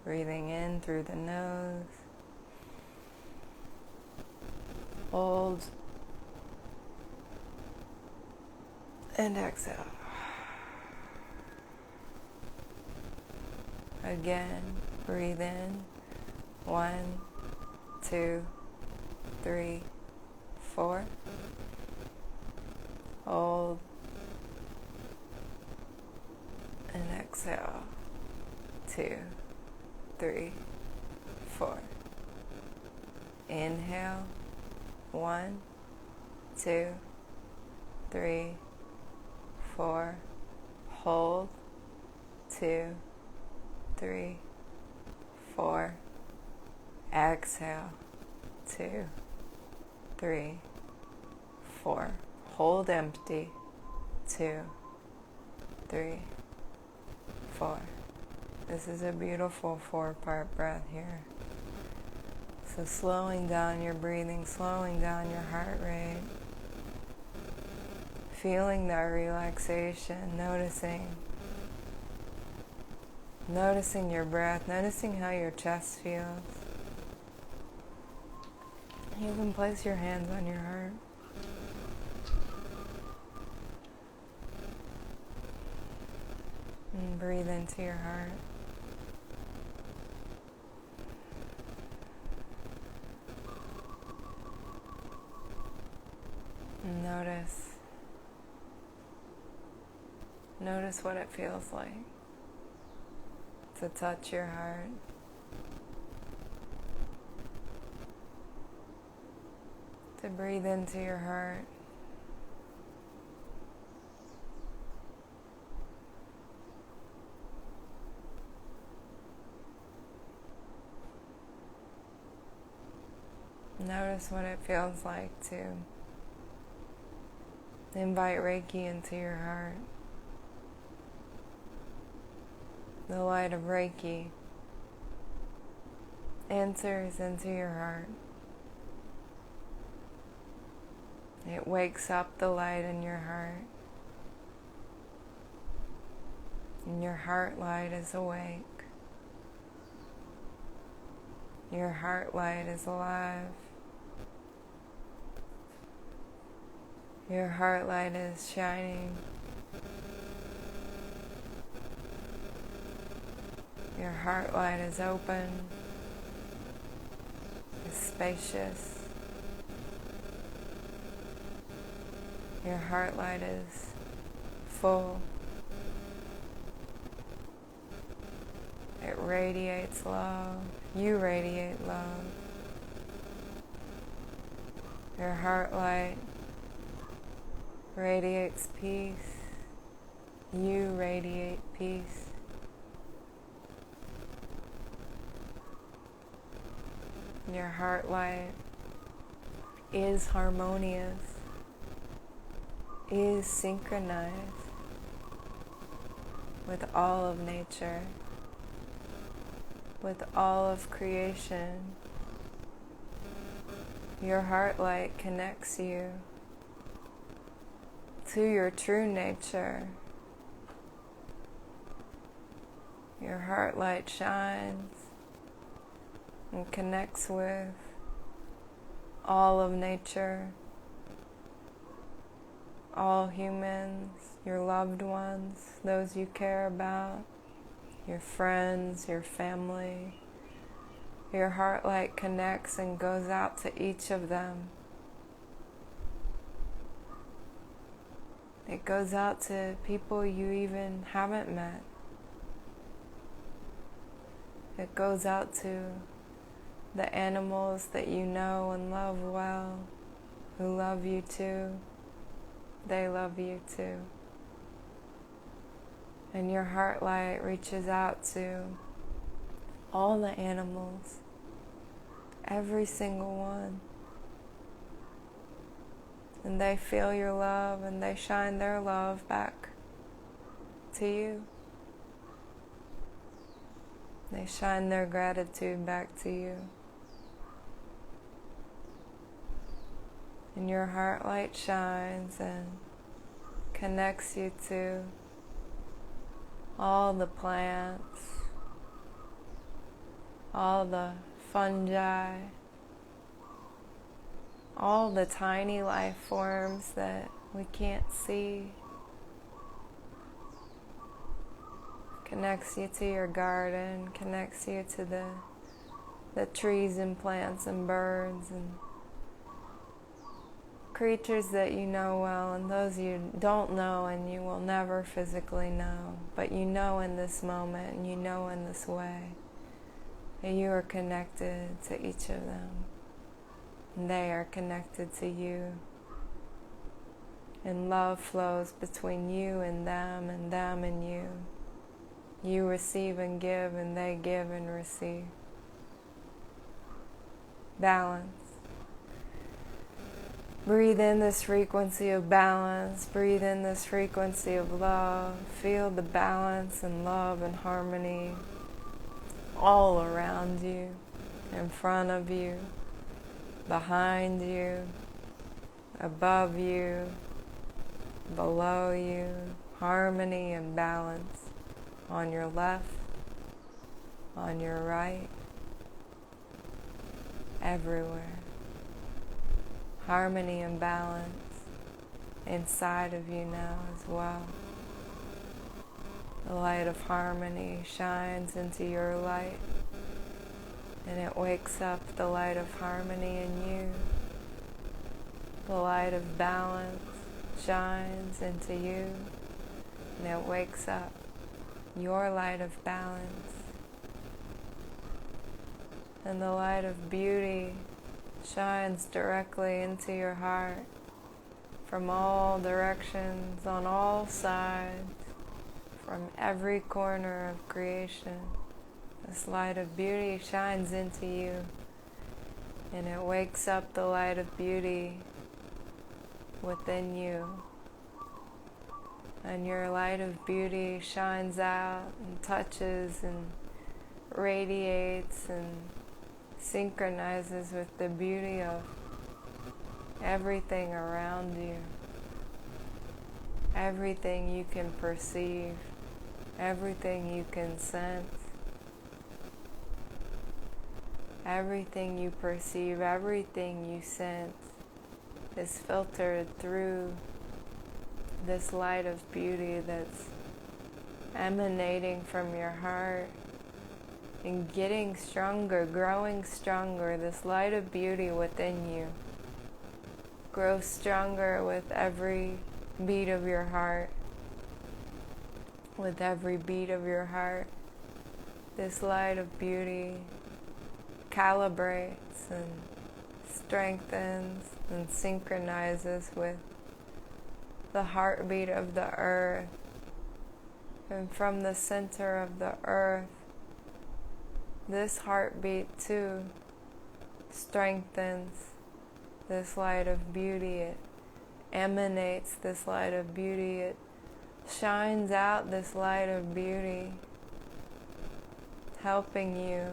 Breathing in through the nose. Hold. And exhale. Again, breathe in. 1, 2, 3, 4. Hold. And exhale. 2, 3, 4. Inhale. 1, 2, 3, 4. Hold. 2, 3, 4. Exhale. 2, 3, 4. Hold empty. 2, 3, 4. This is a beautiful 4-part breath here. So slowing down your breathing, slowing down your heart rate. Feeling that relaxation, noticing your breath, noticing how your chest feels. You can place your hands on your heart. And breathe into your heart. And notice what it feels like to touch your heart. To breathe into your heart. Notice what it feels like to invite Reiki into your heart. The light of Reiki enters into your heart. It wakes up the light in your heart. And your heart light is awake. Your heart light is alive. Your heart light is shining. Your heart light is open, is spacious. Your heart light is full. It radiates love. You radiate love. Your heart light radiates peace. You radiate peace. Your heart light is harmonious, is synchronized with all of nature, with all of creation, Your heart light connects you to your true nature. Your heart light shines and connects with all of nature, all humans, your loved ones, those you care about, your friends, your family. Your heart light connects and goes out to each of them. It goes out to people you even haven't met. It goes out to the animals that you know and love well, who love you too. They love you too. And your heart light reaches out to all the animals, every single one. And they feel your love and they shine their love back to you. They shine their gratitude back to you. And your heart light shines and connects you to all the plants, all the fungi, all the tiny life forms that we can't see. Connects you to your garden, connects you to the trees and plants and birds and creatures that you know well and those you don't know and you will never physically know, but you know in this moment and you know in this way that you are connected to each of them and they are connected to you, and love flows between you and them and you. You receive and give and they give and receive. Balance. Breathe in this frequency of balance. Breathe in this frequency of love. Feel the balance and love and harmony all around you, in front of you, behind you, above you, below you. Harmony and balance on your left, on your right, everywhere. Harmony and balance inside of you now as well. The light of harmony shines into your light and it wakes up the light of harmony in you. The light of balance shines into you and it wakes up your light of balance. And the light of beauty shines directly into your heart from all directions, on all sides, from every corner of creation. This light of beauty shines into you and it wakes up the light of beauty within you. And your light of beauty shines out and touches and radiates and synchronizes with the beauty of everything around you. Everything you can perceive, everything you can sense, everything you perceive, everything you sense is filtered through this light of beauty that's emanating from your heart and getting stronger, growing stronger. This light of beauty within you grows stronger with every beat of your heart. With every beat of your heart, this light of beauty calibrates and strengthens and synchronizes with the heartbeat of the earth. And from the center of the earth, this heartbeat too strengthens this light of beauty. It emanates this light of beauty. It shines out this light of beauty, helping you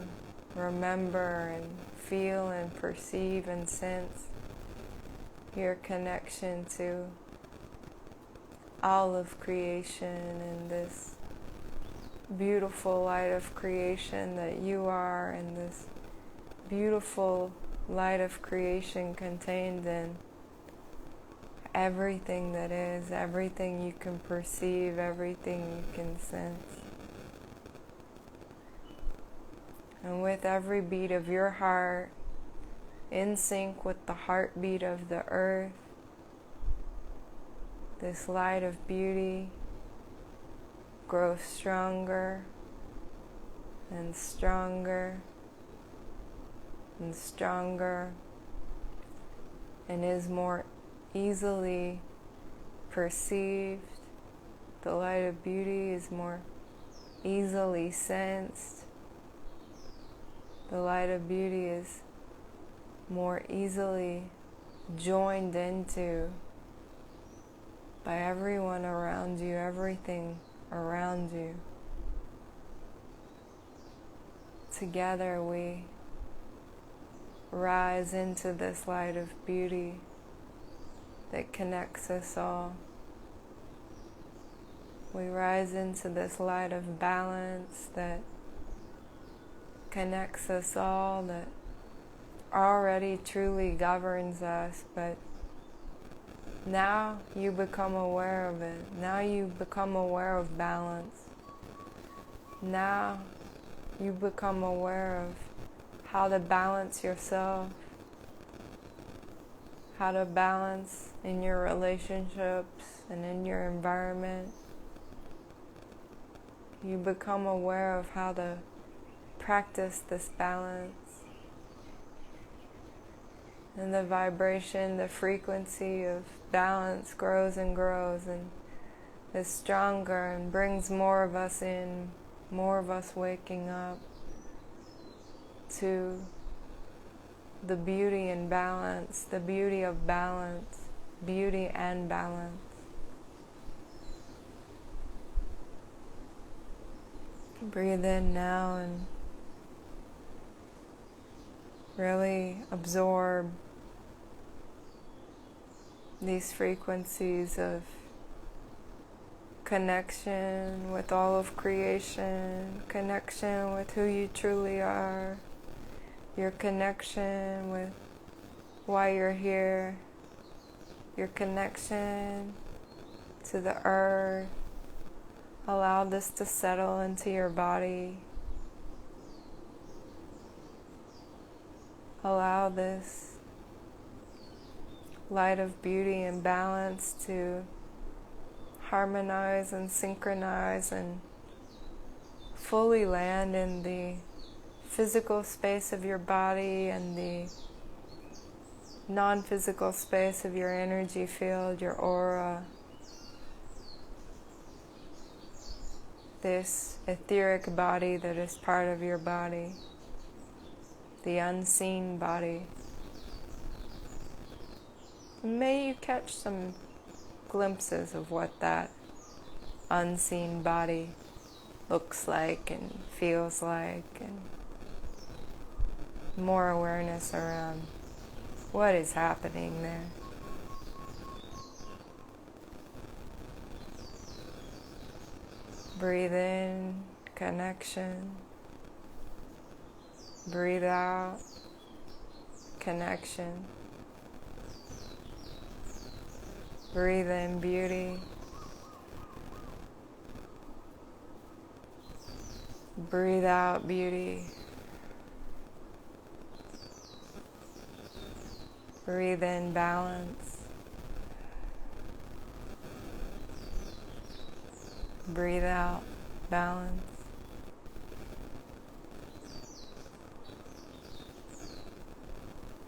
remember and feel and perceive and sense your connection to all of creation and this beautiful light of creation that you are, and this beautiful light of creation contained in everything that is, everything you can perceive, everything you can sense. And with every beat of your heart, in sync with the heartbeat of the earth, this light of beauty grows stronger and stronger and stronger, and is more easily perceived. The light of beauty is more easily sensed. The light of beauty is more easily joined into by everyone around you, everything around you. Together we rise into this light of beauty that connects us all. We rise into this light of balance that connects us all, that already truly governs us, but now you become aware of it. Now you become aware of balance. Now you become aware of how to balance yourself, how to balance in your relationships and in your environment. You become aware of how to practice this balance. And the vibration, the frequency of balance grows and grows and is stronger and brings more of us in, more of us waking up to the beauty and balance, the beauty of balance, beauty and balance. Breathe in now and really absorb these frequencies of connection with all of creation, connection with who you truly are, your connection with why you're here, your connection to the earth. Allow this to settle into your body. Allow this light of beauty and balance to harmonize and synchronize and fully land in the physical space of your body and the non-physical space of your energy field, your aura. This etheric body that is part of your body, the unseen body. May you catch some glimpses of what that unseen body looks like and feels like, and more awareness around what is happening there. Breathe in, connection. Breathe out, connection. Breathe in beauty. Breathe out beauty. Breathe in balance. Breathe out balance.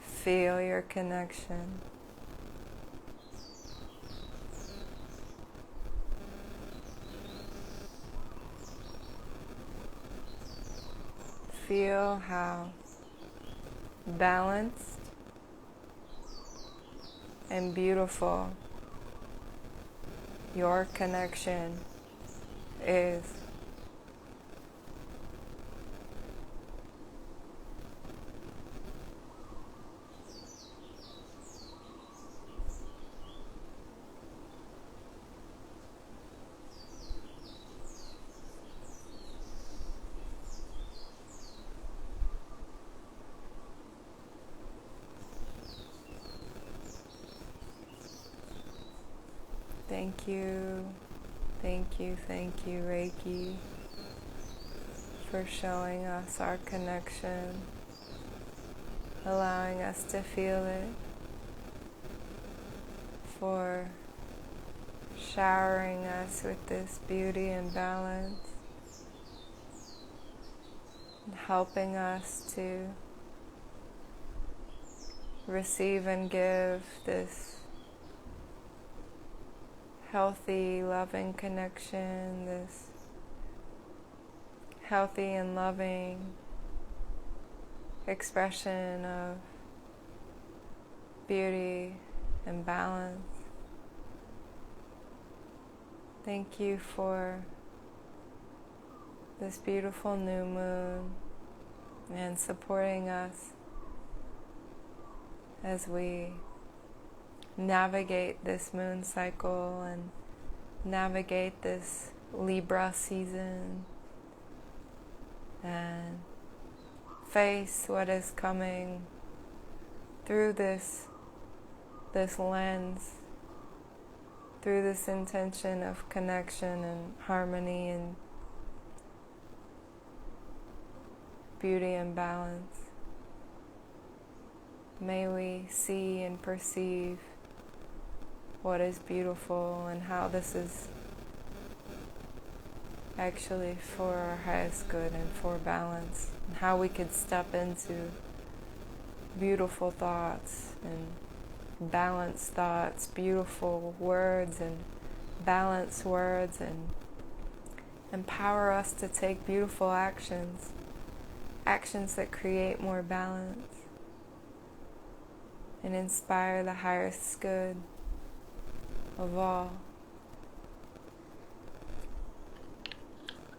Feel your connection. Feel how balanced and beautiful your connection is. Thank you, Reiki, for showing us our connection, allowing us to feel it, for showering us with this beauty and balance, and helping us to receive and give this healthy, loving connection, this healthy and loving expression of beauty and balance. Thank you for this beautiful new moon and supporting us as we navigate this moon cycle and navigate this Libra season and face what is coming through this lens, through this intention of connection and harmony and beauty and balance. May we see and perceive what is beautiful and how this is actually for our highest good and for balance, and how we could step into beautiful thoughts and balanced thoughts, beautiful words and balanced words, and empower us to take beautiful actions that create more balance and inspire the highest good of all.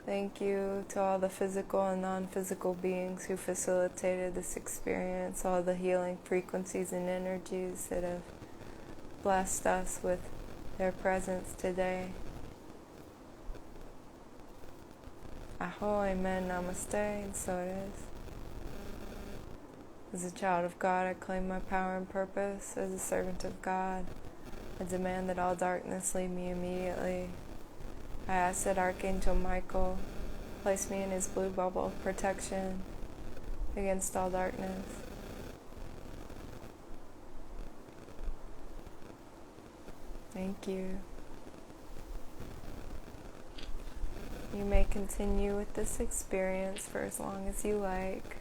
Thank you to all the physical and non-physical beings who facilitated this experience, all the healing frequencies and energies that have blessed us with their presence today. Aho, amen, namaste, and so it is. As a child of God, I claim my power and purpose. As a servant of God, I demand that all darkness leave me immediately. I ask that Archangel Michael place me in his blue bubble of protection against all darkness. Thank you. You may continue with this experience for as long as you like.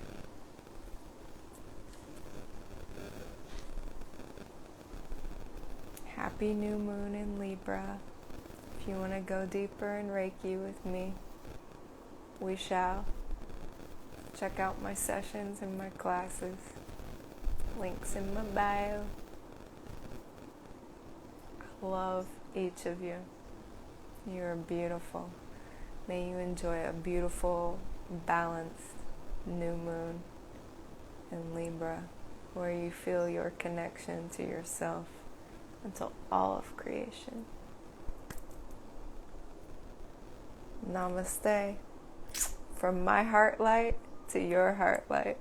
Happy new moon in Libra. If you want to go deeper in Reiki with me, we shall. Check out my sessions and my classes. Links in my bio. I love each of you. You are beautiful. May you enjoy a beautiful, balanced new moon in Libra, where you feel your connection to yourself until all of creation. Namaste. From my heart light to your heart light.